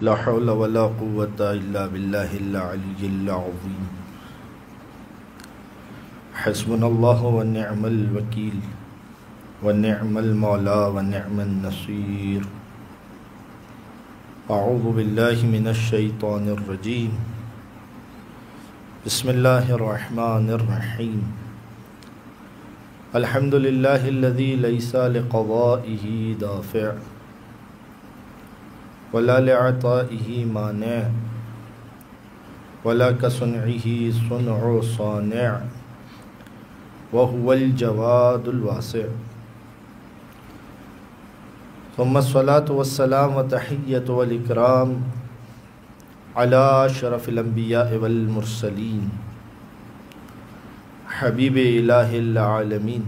لا حول ولا قوة إلا بالله العلي العظيم حسبنا الله ونعم الوكيل ونعم المولى ونعم النصير أعوذ بالله من الشيطان الرجيم بسم الله الرحمن الرحيم الحمد لله الذي ليس لقضائه دافع ولا لعطائه مانع ولا كصنعه صنع صانع وهو الجواد الواسع ثم الصلاة والسلام وتحية والإكرام على شرف الأنبياء والمرسلين حبيب إله العالمين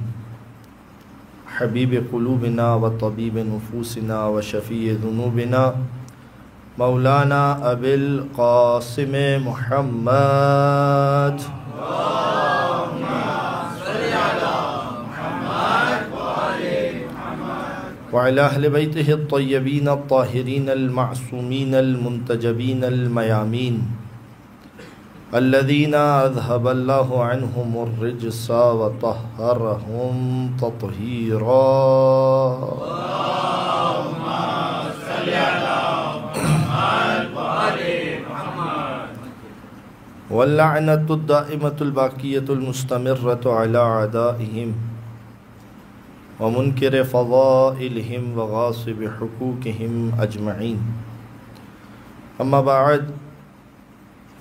حبيب قلوبنا وطبيب نفوسنا وشفيع ذنوبنا مولانا أبي القاسم محمد وعلى أهل بيته الطيبين الطاهرين المعصومين المنتجبين الميامين الذين أذهب الله عنهم الرجس وطهرهم تطهيرا اللهم صل على محمد وآل محمد واللعنة الدائمة الباقية المستمرة على أعدائهم ومنكر فضائلهم وغاصب حقوقهم أجمعين أما بعد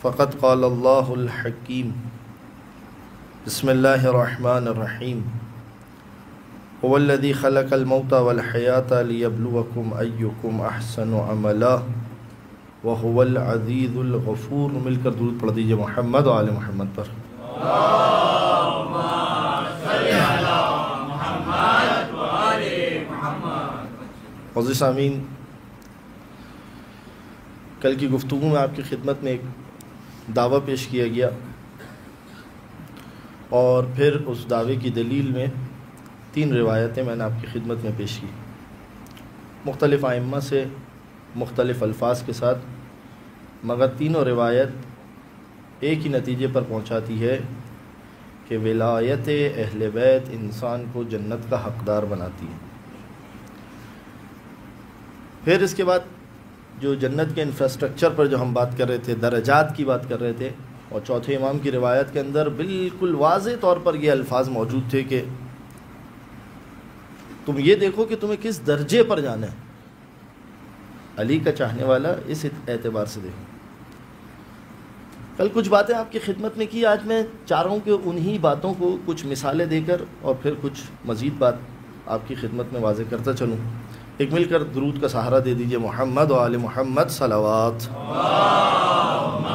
فقد قال الله الحكيم بسم الله الرحمن الرحيم هو الذي خلق الموت والحياة ليبلوكم أيكم أحسن عملا وهو العزيز الغفور مل کر درود پڑھ دیجئے محمد و آل محمد پر اللهم صل علی محمد و آل محمد۔ عزیز سامعین، کل کی گفتگو میں آپ کی خدمت میں ایک دعویٰ پیش کیا گیا اور پھر اس دعوے کی دلیل میں 3 روایتیں میں نے آپ کی خدمت میں پیش کی، مختلف ائمہ سے مختلف الفاظ کے ساتھ، مگر تینوں روایت ایک ہی نتیجے پر پہنچاتی ہے کہ ولایت اہل بیت انسان کو جنت کا حقدار بناتی ہے۔ پھر اس کے بعد جو جنت کے انفراسٹرکچر پر جو ہم بات کر رہے تھے، درجات کی بات کر رہے تھے، اور چوتھے امام کی روایت کے اندر بالکل واضح طور پر یہ الفاظ موجود تھے کہ تم یہ دیکھو کہ تمہیں کس درجے پر جانا ہے۔ علی کا چاہنے والا اس اعتبار سے دیکھو۔ کل کچھ باتیں آپ کی خدمت میں کی، آج میں چاہ رہا ہوں کہ انہی باتوں کو کچھ مثالیں دے کر اور پھر کچھ مزید بات آپ کی خدمت میں واضح کرتا چلوں۔ ایک مل کر درود کا سہارا دے دیجئے محمد و آل محمد صلوات۔ اللہم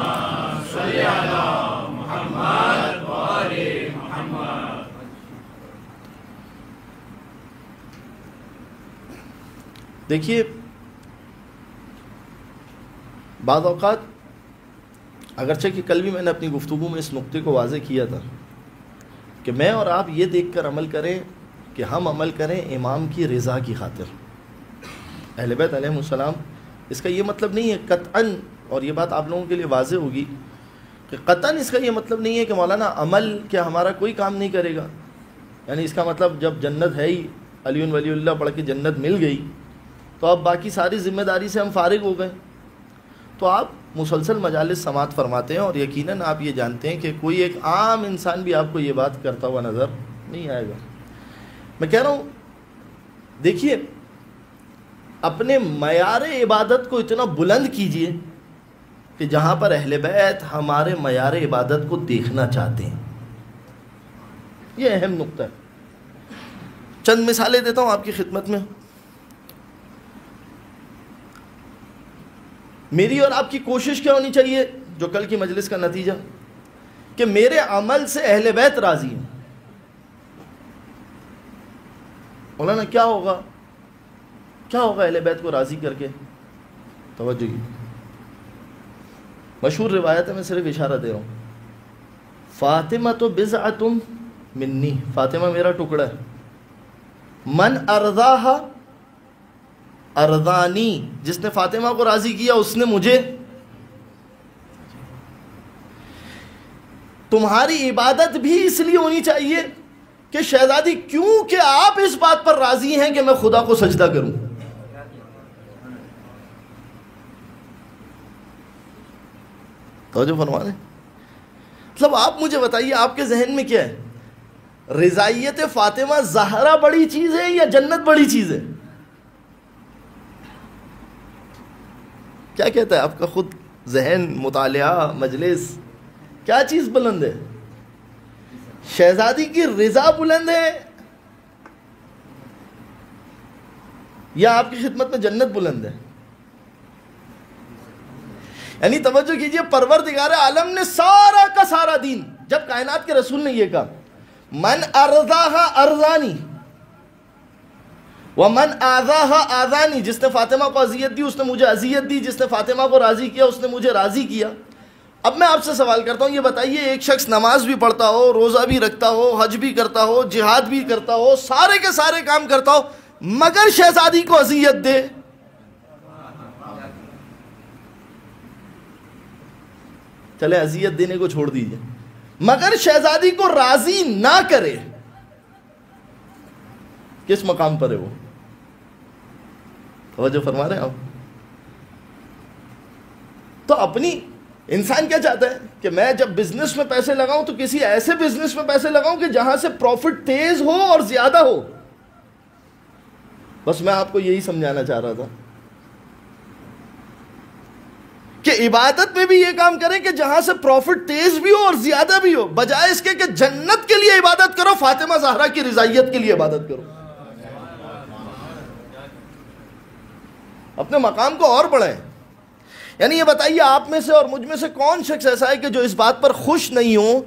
صلی علی محمد و آل محمد۔ دیکھیے، بعض اوقات اگرچہ کہ کل بھی میں نے اپنی گفتگو میں اس نقطے کو واضح کیا تھا کہ میں اور آپ یہ دیکھ کر عمل کریں کہ ہم عمل کریں امام کی رضا کی خاطر، اہل بیت علیہم السلام۔ اس کا یہ مطلب نہیں ہے قطعاً، اور یہ بات آپ لوگوں کے لیے واضح ہوگی کہ قطعاً اس کا یہ مطلب نہیں ہے کہ مولانا عمل کیا ہمارا کوئی کام نہیں کرے گا، یعنی اس کا مطلب جب جنت ہے ہی، علی ولی اللہ پڑھ کے جنت مل گئی تو اب باقی ساری ذمہ داری سے ہم فارغ ہو گئے۔ تو آپ مسلسل مجالس سماعت فرماتے ہیں اور یقیناً آپ یہ جانتے ہیں کہ کوئی ایک عام انسان بھی آپ کو یہ بات کرتا ہوا نظر نہیں آئے گا۔ میں کہہ رہا ہوں، دیکھیے، اپنے معیار عبادت کو اتنا بلند کیجئے کہ جہاں پر اہل بیت ہمارے معیار عبادت کو دیکھنا چاہتے ہیں۔ یہ اہم نقطہ ہے۔ چند مثالیں دیتا ہوں آپ کی خدمت میں۔ میری اور آپ کی کوشش کیا ہونی چاہیے، جو کل کی مجلس کا نتیجہ، کہ میرے عمل سے اہل بیت راضی ہیں۔ مولانا کیا ہوگا اہل بیت کو راضی کر کے؟ توجہ کی مشہور روایت ہے، میں صرف اشارہ دے رہا ہوں۔ فاطمہ تو بضعۃ منی، فاطمہ میرا ٹکڑا ہے، من ارضاها ارضانی، جس نے فاطمہ کو راضی کیا اس نے مجھے. تمہاری عبادت بھی اس لیے ہونی چاہیے کہ شہزادی کیوں کہ آپ اس بات پر راضی ہیں کہ میں خدا کو سجدہ کروں. توجہ فرما رہے ہیں؟ مطلب آپ مجھے بتائیے آپ کے ذہن میں کیا ہے؟ رضائیت فاطمہ زہرا بڑی چیز ہے یا جنت بڑی چیز ہے؟ کیا کہتا ہے آپ کا خود ذہن، مطالعہ، مجلس؟ کیا چیز بلند ہے؟ شہزادی کی رضا بلند ہے یا آپ کی خدمت میں جنت بلند ہے؟ یعنی توجہ کیجئے، پروردگار عالم نے سارا کا سارا دین، جب کائنات کے رسول نے یہ کہا من ارضاہا ارضانی ومن آذاہا آذانی، جس نے فاطمہ کو اذیت دی اس نے مجھے اذیت دی، جس نے فاطمہ کو راضی کیا اس نے مجھے راضی کیا. اب میں آپ سے سوال کرتا ہوں، یہ بتائیے ایک شخص نماز بھی پڑھتا ہو، روزہ بھی رکھتا ہو، حج بھی کرتا ہو، جہاد بھی کرتا ہو، سارے کے سارے کام کرتا ہو، مگر شہزادی کو اذیت دے، چلے اذیت دینے کو چھوڑ دیجئے، مگر شہزادی کو راضی نہ کرے، کس مقام پر ہے وہ؟ توجہ فرما رہے ہیں آپ؟ تو اپنی انسان کیا چاہتا ہے کہ میں جب بزنس میں پیسے لگاؤں تو کسی ایسے بزنس میں پیسے لگاؤں کہ جہاں سے پروفٹ تیز ہو اور زیادہ ہو. بس میں آپ کو یہی سمجھانا چاہ رہا تھا کہ عبادت میں بھی یہ کام کریں کہ جہاں سے پروفٹ تیز بھی ہو اور زیادہ بھی ہو، بجائے اس کے کہ جنت کے لیے عبادت کرو، فاطمہ زہرا کی رضائیت کے لیے عبادت کرو. اپنے مقام کو اور بڑھائیں. یعنی یہ بتائیے آپ میں سے اور مجھ میں سے کون شخص ایسا ہے کہ جو اس بات پر خوش نہیں ہو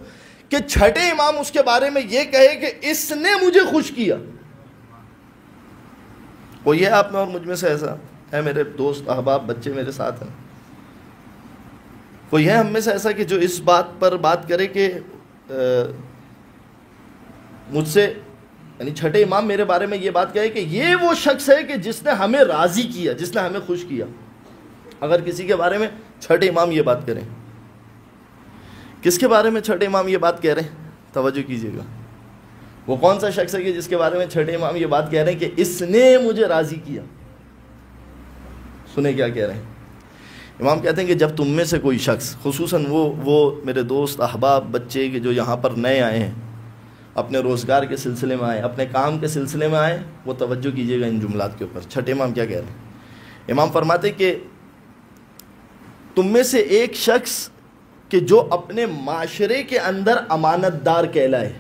کہ چھٹے امام اس کے بارے میں یہ کہے کہ اس نے مجھے خوش کیا؟ کوئی ہے آپ میں اور مجھ میں سے ایسا ہے؟ میرے دوست احباب بچے میرے ساتھ ہیں، کوئی ہے ہم میں سے ایسا کہ جو اس بات پر بات کرے کہ مجھ سے، یعنی چھٹے امام میرے بارے میں یہ بات کہے کہ یہ وہ شخص ہے کہ جس نے ہمیں راضی کیا، جس نے ہمیں خوش کیا؟ اگر کسی کے بارے میں چھٹے امام یہ بات کریں، کس کے بارے میں چھٹے امام یہ بات کہہ رہے ہیں؟ توجہ کیجئے گا، وہ کون سا شخص ہے کہ جس کے بارے میں چھٹے امام یہ بات کہہ رہے ہیں کہ اس نے مجھے راضی کیا؟ سنیں کیا کہہ رہے ہیں امام. کہتے ہیں کہ جب تم میں سے کوئی شخص، خصوصاً وہ میرے دوست احباب بچے کہ جو یہاں پر نئے آئے ہیں، اپنے روزگار کے سلسلے میں آئے، اپنے کام کے سلسلے میں آئے، وہ توجہ کیجئے گا ان جملات کے اوپر. چھٹے امام کیا کہہ رہے ہیں؟ امام فرماتے کہ تم میں سے ایک شخص کہ جو اپنے معاشرے کے اندر امانت دار کہلائے،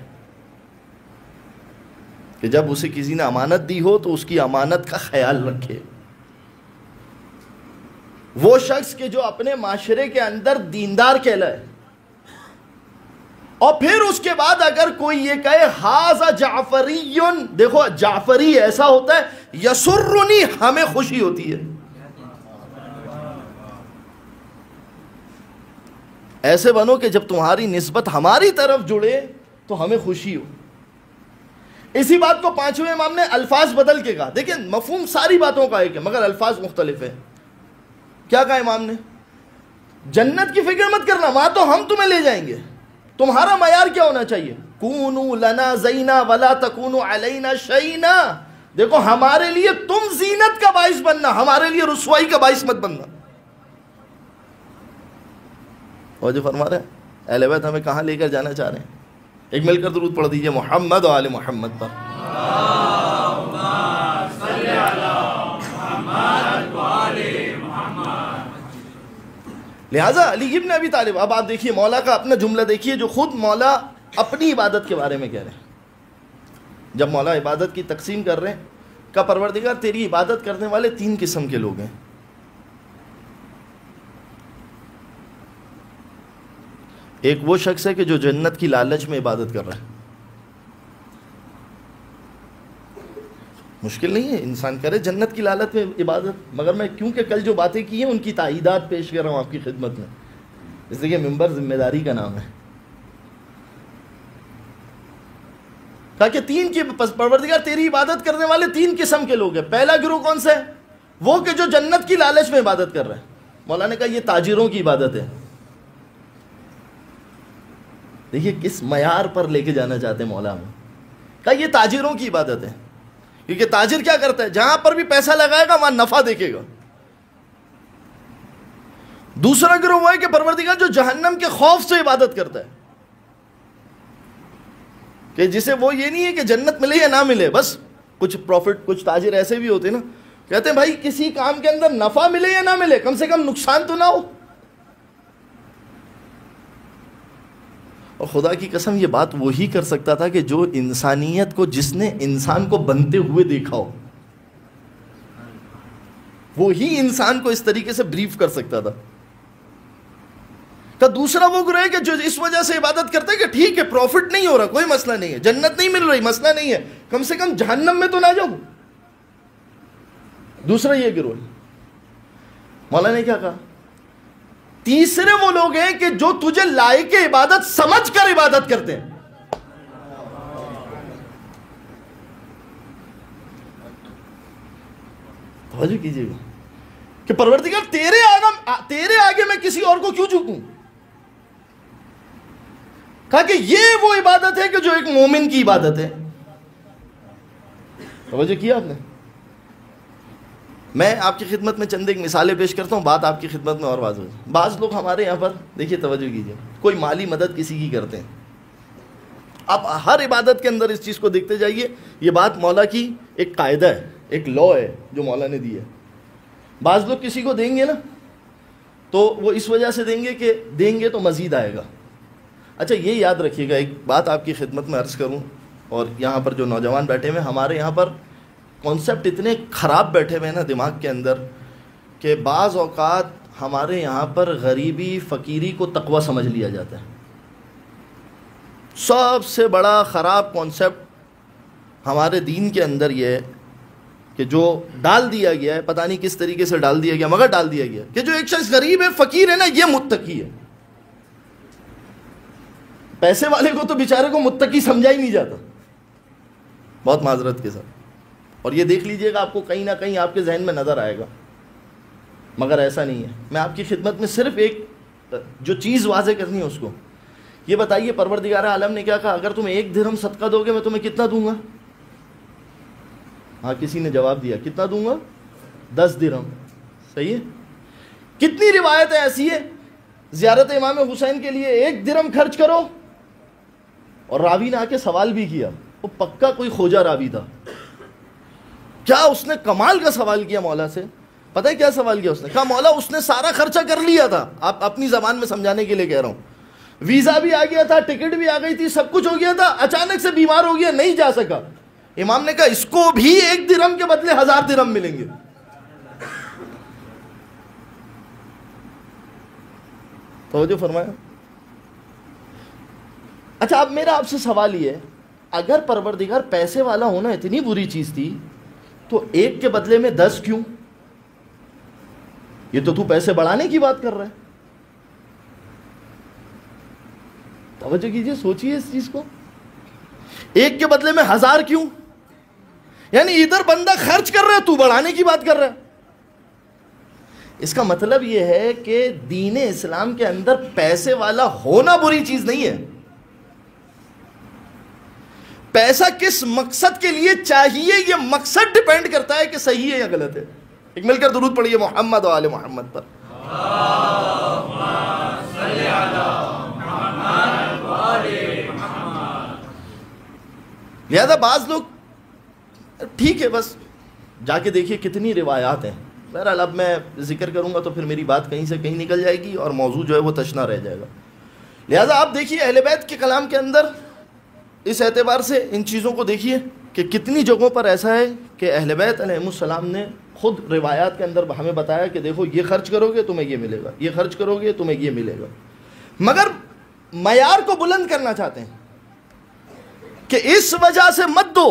کہ جب اسے کسی نے امانت دی ہو تو اس کی امانت کا خیال رکھے. وہ شخص کہ جو اپنے معاشرے کے اندر دیندار کہلائے، اور پھر اس کے بعد اگر کوئی یہ کہے ھذا جعفری، دیکھو جعفری ایسا ہوتا ہے، یسرنی، ہمیں خوشی ہوتی ہے. ایسے بنو کہ جب تمہاری نسبت ہماری طرف جڑے تو ہمیں خوشی ہو. اسی بات کو پانچویں امام نے الفاظ بدل کے کہا. دیکھیں مفہوم ساری باتوں کا ایک ہے مگر الفاظ مختلف ہیں. کیا کہا امام نے؟ جنت کی فکر مت کرنا، وہاں تو ہم تمہیں لے جائیں گے. تمہارا معیار کیا ہونا چاہیے؟ کونوا لنا زینا ولا تکونوا علینا شینا. دیکھو ہمارے لیے تم زینت کا باعث بننا، ہمارے لیے رسوائی کا باعث مت بننا. اور جو فرما رہے ہیں اہل بیت ہمیں کہاں لے کر جانا چاہ رہے ہیں؟ ایک مل کر درود پڑھ دیجئے محمد و آل محمد پر. لہٰذا علی ابن ابی طالب، اب آپ دیکھیے مولا کا اپنا جملہ دیکھیے جو خود مولا اپنی عبادت کے بارے میں کہہ رہے ہیں. جب مولا عبادت کی تقسیم کر رہے ہیں کہ پروردگار تیری عبادت کرنے والے 3 قسم کے لوگ ہیں. ایک وہ شخص ہے کہ جو جنت کی لالچ میں عبادت کر رہا ہے. مشکل نہیں ہے انسان کرے جنت کی لالچ میں عبادت، مگر میں کیونکہ کل جو باتیں کی ہیں ان کی تائیدات پیش کر رہا ہوں آپ کی خدمت میں، اس لیے کہ ممبر ذمہ داری کا نام ہے. کہا کہ 3 کی پروردگار تیری عبادت کرنے والے 3 قسم کے لوگ ہیں. پہلا گروہ کون سا ہے؟ وہ کہ جو جنت کی لالچ میں عبادت کر رہا ہے. مولا نے کہا یہ تاجروں کی عبادت ہے. دیکھیے کس معیار پر لے کے جانا چاہتے ہیں مولا ہمیں. کہا یہ تاجروں کی عبادت ہے، کیونکہ تاجر کیا کرتا ہے؟ جہاں پر بھی پیسہ لگائے گا وہاں نفع دیکھے گا. دوسرا گروہ وہ ہے کہ پروردگار جو جہنم کے خوف سے عبادت کرتا ہے، کہ جسے وہ یہ نہیں ہے کہ جنت ملے یا نہ ملے، بس کچھ پروفٹ، کچھ تاجر ایسے بھی ہوتے ہیں نا، کہتے ہیں بھائی کسی کام کے اندر نفع ملے یا نہ ملے، کم سے کم نقصان تو نہ ہو. اور خدا کی قسم یہ بات وہی کر سکتا تھا کہ جو انسانیت کو، جس نے انسان کو بنتے ہوئے دیکھا ہو، وہی انسان کو اس طریقے سے بریف کر سکتا تھا. کہ دوسرا وہ گروہ ہے کہ جو اس وجہ سے عبادت کرتا ہے کہ ٹھیک ہے پروفٹ نہیں ہو رہا، کوئی مسئلہ نہیں ہے، جنت نہیں مل رہی، مسئلہ نہیں ہے، کم سے کم جہنم میں تو نہ جاؤں. دوسرا یہ گروہ. مولا نے کیا کہا؟ تیسرے وہ لوگ ہیں کہ جو تجھے لائق عبادت سمجھ کر عبادت کرتے ہیں. توجہ کیجیے گا کہ پروردگار تیرے آگے میں کسی اور کو کیوں جھکوں. کہا کہ یہ وہ عبادت ہے کہ جو ایک مومن کی عبادت ہے. توجہ کیا آپ نے؟ میں آپ کی خدمت میں چند ایک مثالیں پیش کرتا ہوں، بات آپ کی خدمت میں اور واضح ہو جائے. بعض لوگ ہمارے یہاں پر دیکھیے، توجہ کیجیے، کوئی مالی مدد کسی کی کرتے ہیں. آپ ہر عبادت کے اندر اس چیز کو دیکھتے جائیے. یہ بات مولا کی ایک قاعدہ ہے، ایک لا ہے جو مولا نے دی ہے. بعض لوگ کسی کو دیں گے نا تو وہ اس وجہ سے دیں گے کہ دیں گے تو مزید آئے گا. اچھا یہ یاد رکھیے گا، ایک بات آپ کی خدمت میں عرض کروں، اور یہاں پر جو نوجوان بیٹھے ہوئے ہیں، ہمارے یہاں پر کانسیپٹ اتنے خراب بیٹھے ہوئے ہیں نا دماغ کے اندر، کہ بعض اوقات ہمارے یہاں پر غریبی فقیری کو تقوی سمجھ لیا جاتا ہے. سب سے بڑا خراب کانسیپٹ ہمارے دین کے اندر یہ ہے کہ جو ڈال دیا گیا ہے، پتہ نہیں کس طریقے سے ڈال دیا گیا، مگر ڈال دیا گیا کہ جو ایک شخص غریب ہے، فقیر ہے نا، یہ متقی ہے. پیسے والے کو تو بیچارے کو متقی سمجھا ہی نہیں جاتا، بہت معذرت کے ساتھ. اور یہ دیکھ لیجئے گا، آپ کو کہیں نہ کہیں آپ کے ذہن میں نظر آئے گا، مگر ایسا نہیں ہے. میں آپ کی خدمت میں صرف ایک جو چیز واضح کرنی ہے اس کو یہ بتائیے، پروردگار عالم نے کیا کہا؟ اگر تم 1 درہم صدقہ دو گے میں تمہیں کتنا دوں گا؟ ہاں کسی نے جواب دیا، کتنا دوں گا؟ 10 درہم. صحیح ہے. کتنی روایتیں ایسی ہے، زیارت امام حسین کے لیے 1 درہم خرچ کرو، اور راوی نے آ کے سوال بھی کیا، وہ پکا کوئی کھوجا راوی تھا. کیا اس نے کمال کا سوال کیا مولا سے. پتہ ہے کیا سوال کیا اس نے؟ کہا مولا اس نے سارا خرچہ کر لیا تھا، آپ اپنی زبان میں سمجھانے کے لیے کہہ رہا ہوں، ویزا بھی آ گیا تھا، ٹکٹ بھی آ گئی تھی، سب کچھ ہو گیا تھا، اچانک سے بیمار ہو گیا، نہیں جا سکا. امام نے کہا اس کو بھی 1 درہم کے بدلے 1000 درہم ملیں گے. توجہ فرمایا. اچھا اب میرا آپ سے سوال یہ ہے، اگر پروردگار پیسے والا ہونا اتنی بری چیز تھی تو 1 کے بدلے میں 10 کیوں؟ یہ تو پیسے بڑھانے کی بات کر رہا ہے. توجہ کیجئے، سوچئے اس چیز کو. 1 کے بدلے میں 1000 کیوں؟ یعنی ادھر بندہ خرچ کر رہا ہے، تو بڑھانے کی بات کر رہا ہے. اس کا مطلب یہ ہے کہ دین اسلام کے اندر پیسے والا ہونا بری چیز نہیں ہے. پیسہ کس مقصد کے لیے چاہیے یہ مقصد ڈیپینڈ کرتا ہے کہ صحیح ہے یا غلط ہے. ایک مل کر درود پڑھیے محمد و آل محمد پر. لہذا بعض لوگ ٹھیک ہے بس جا کے دیکھیے کتنی روایات ہیں. بہرحال اب میں ذکر کروں گا تو پھر میری بات کہیں سے کہیں نکل جائے گی اور موضوع جو ہے وہ تشنا رہ جائے گا. لہذا آپ دیکھیے اہل بیت کے کلام کے اندر اس اعتبار سے ان چیزوں کو دیکھیے کہ کتنی جگہوں پر ایسا ہے کہ اہل بیت علیہ السلام نے خود روایات کے اندر ہمیں بتایا کہ دیکھو یہ خرچ کرو گے تمہیں یہ ملے گا، یہ خرچ کرو گے تمہیں یہ ملے گا. مگر معیار کو بلند کرنا چاہتے ہیں کہ اس وجہ سے مت دو،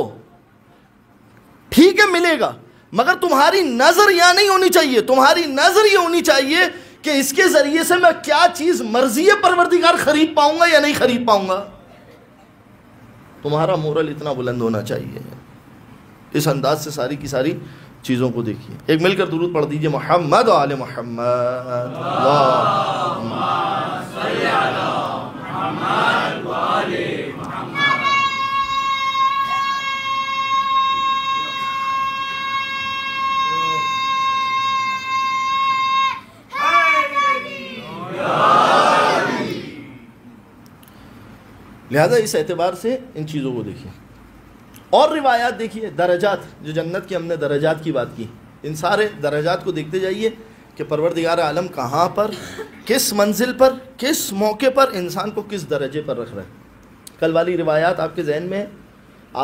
ٹھیک ہے ملے گا، مگر تمہاری نظر یہاں نہیں ہونی چاہیے. تمہاری نظر یہ ہونی چاہیے کہ اس کے ذریعے سے میں کیا چیز مرضی پروردگار خرید پاؤں گا یا نہیں خرید پاؤں گا. تمہارا مورل اتنا بلند ہونا چاہیے. اس انداز سے ساری کی ساری چیزوں کو دیکھیے. ایک مل کر درود پڑھ دیجئے محمد و آل محمد. اللہم صلی علی محمد و آل محمد. لہذا اس اعتبار سے ان چیزوں کو دیکھیے. اور روایات دیکھیے, درجات, جو جنت کی ہم نے درجات کی بات کی, ان سارے درجات کو دیکھتے جائیے کہ پروردگار عالم کہاں پر, کس منزل پر, کس موقع پر انسان کو کس درجے پر رکھ رہا ہے. کل والی روایات آپ کے ذہن میں,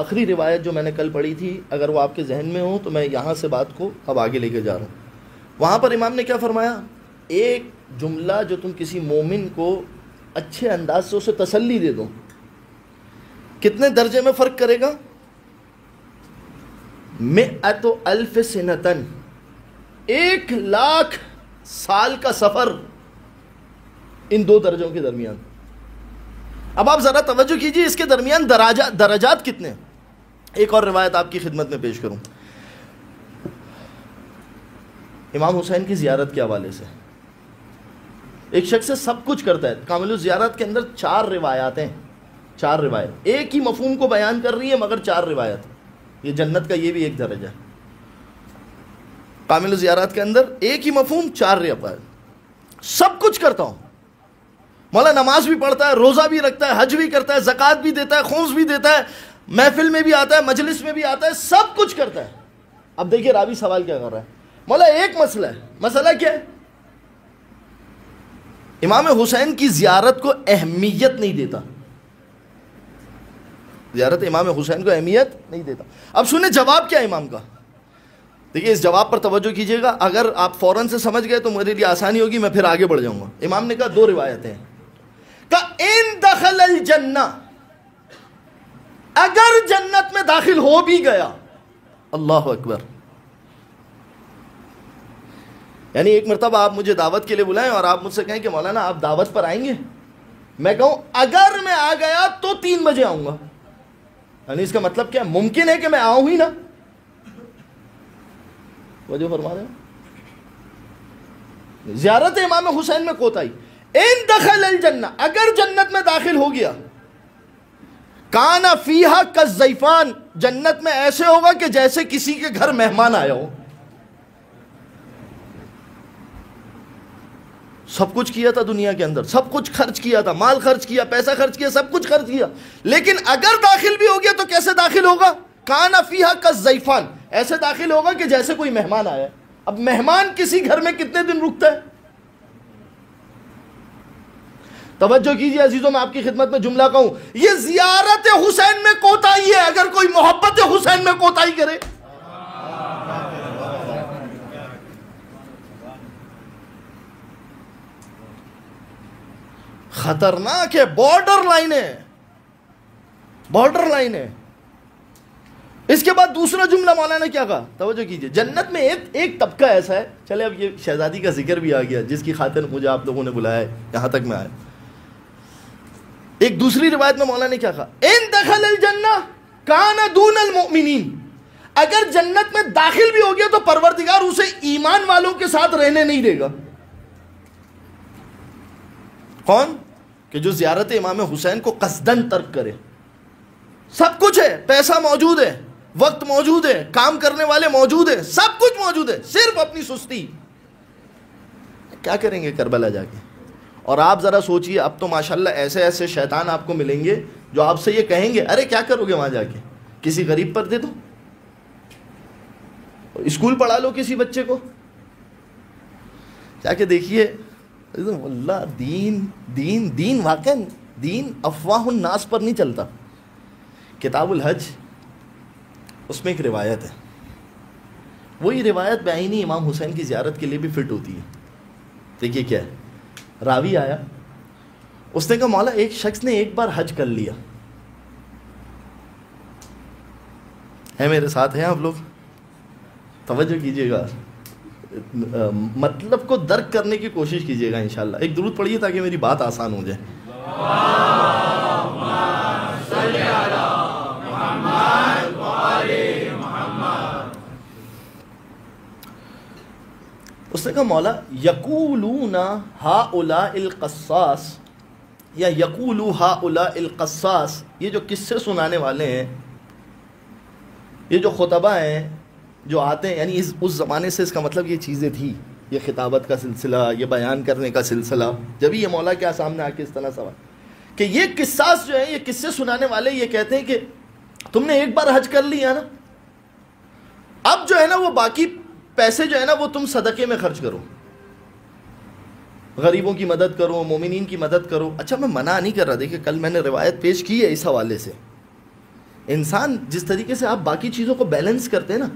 آخری روایت جو میں نے کل پڑھی تھی, اگر وہ آپ کے ذہن میں ہو تو میں یہاں سے بات کو اب آگے لے کے جا رہا ہوں. وہاں پر امام نے کیا فرمایا, ایک جملہ جو تم کسی مومن کو اچھے انداز سے اسے تسلی دے دو, کتنے درجے میں فرق کرے گا؟ 100,000 سنتن, 1,00,000 سال کا سفر ان دو درجوں کے درمیان. اب آپ ذرا توجہ کیجئے, اس کے درمیان درجات کتنے ہیں. ایک اور روایت آپ کی خدمت میں پیش کروں, امام حسین کی زیارت کے حوالے سے. ایک شخص سے سب کچھ کرتا ہے. کامل الزیارت کے اندر 4 روایات ہیں, 4 روایت ایک ہی مفہوم کو بیان کر رہی ہے مگر 4 روایت. یہ جنت کا یہ بھی ایک درجہ ہے. کامل الزیارات کے اندر ایک ہی مفہوم 4 روایت. سب کچھ کرتا ہوں, مولا نماز بھی پڑھتا ہے, روزہ بھی رکھتا ہے, حج بھی کرتا ہے, زکوٰۃ بھی دیتا ہے, خمس بھی دیتا ہے, محفل میں بھی آتا ہے, مجلس میں بھی آتا ہے, سب کچھ کرتا ہے. اب دیکھیے راوی سوال کیا کر رہا ہے, مولا ایک مسئلہ ہے. مسئلہ کیا ہے؟ امام حسین کی زیارت کو اہمیت نہیں دیتا. زیارت امام حسین کو اہمیت نہیں دیتا. اب سنیں جواب کیا ہے امام کا. دیکھیے اس جواب پر توجہ کیجئے گا, اگر آپ فوراً سے سمجھ گئے تو میرے لیے آسانی ہوگی, میں پھر آگے بڑھ جاؤں گا. امام نے کہا 2 روایتیں ہیں. کہا ان دخل الجنہ, اگر جنت میں داخل ہو بھی گیا. اللہ اکبر. یعنی ایک مرتبہ آپ مجھے دعوت کے لیے بلائیں اور آپ مجھ سے کہیں کہ مولانا آپ دعوت پر آئیں گے, میں کہوں اگر میں آ گیا تو 3 بجے آؤں گا. یعنی اس کا مطلب کیا, ممکن ہے کہ میں آؤں ہی نا. وجہ فرما رہے ہیں. زیارت امام حسین میں کوتاہی. ان دخل الجنہ, اگر جنت میں داخل ہو گیا. کان فیہا کالضیفان, جنت میں ایسے ہوگا کہ جیسے کسی کے گھر مہمان آیا ہو. سب کچھ کیا تھا دنیا کے اندر, سب کچھ خرچ کیا تھا, مال خرچ کیا, پیسہ خرچ کیا, سب کچھ خرچ کیا, لیکن اگر داخل بھی ہو گیا تو کیسے داخل ہوگا؟ کان فیہا کالضیفان, ایسے داخل ہوگا کہ جیسے کوئی مہمان آیا. اب مہمان کسی گھر میں کتنے دن رکتا ہے؟ توجہ کیجئے عزیزوں, میں آپ کی خدمت میں جملہ کہوں, یہ زیارت حسین میں کوتاہی ہے اگر کوئی محبت حسین میں کوتاہی کرے. خطرناک ہے, بارڈر لائن ہے, بارڈر لائن ہے. اس کے بعد دوسرا جملہ مولانا نے کیا کہا, توجہ کیجئے. جنت میں ایک طبقہ ایسا ہے, چلے اب یہ شہزادی کا ذکر بھی آ گیا جس کی خاطر مجھے آپ لوگوں نے بلایا ہے, یہاں تک میں آیا. ایک دوسری روایت میں مولانا نے کیا کہا, ان دخل الجنہ کان دون المؤمنین, اگر جنت میں داخل بھی ہو گیا تو پروردگار اسے ایمان والوں کے ساتھ رہنے نہیں دے گا. کون؟ کہ جو زیارت امام حسین کو قصدن ترک کرے. سب کچھ ہے, پیسہ موجود ہے, وقت موجود ہے, کام کرنے والے موجود ہیں, سب کچھ موجود ہے, صرف اپنی سستی. کیا کریں گے کربلا جا کے؟ اور آپ ذرا سوچئے, اب تو ماشاءاللہ ایسے ایسے شیطان آپ کو ملیں گے جو آپ سے یہ کہیں گے, ارے کیا کرو گے وہاں جا کے, کسی غریب پر دے دو, اسکول پڑھا لو کسی بچے کو. جا کے دیکھیے اللہ, دین دین دین واقع دین افواہ الناس پر نہیں چلتا. کتاب الحج اس میں ایک روایت ہے, وہی روایت بعینی امام حسین کی زیارت کے لیے بھی فٹ ہوتی ہے. دیکھیے کیا ہے, راوی آیا, اس نے کہا مولا ایک شخص نے ایک بار حج کر لیا ہے, میرے ساتھ ہیں آپ لوگ, توجہ کیجئے گا, مطلب کو درک کرنے کی کوشش کیجئے گا انشاءاللہ. ایک درود پڑھیے تاکہ میری بات آسان ہو جائے. صلی علی محمد و آل محمد. اس نے کہا مولا یقولون ہؤلاء القصاص یا یقولو ہؤلاء القصاص، یہ جو قصے سنانے والے ہیں، یہ جو خطبہ ہیں جو آتے ہیں، یعنی اس زمانے سے اس کا مطلب یہ چیزیں تھی، یہ خطابت کا سلسلہ، یہ بیان کرنے کا سلسلہ، جبھی یہ مولا کیا سامنے آ کے اس طرح سوال کہ یہ قصاص جو ہے، یہ قصے سنانے والے یہ کہتے ہیں کہ تم نے ایک بار حج کر لیا نا، اب جو ہے نا وہ باقی پیسے جو ہے نا وہ تم صدقے میں خرچ کرو، غریبوں کی مدد کرو، مومنین کی مدد کرو۔ اچھا میں منع نہیں کر رہا، دیکھیں کل میں نے روایت پیش کی ہے اس حوالے سے، انسان جس طریقے سے آپ باقی چیزوں کو بیلنس کرتے ہیں نا،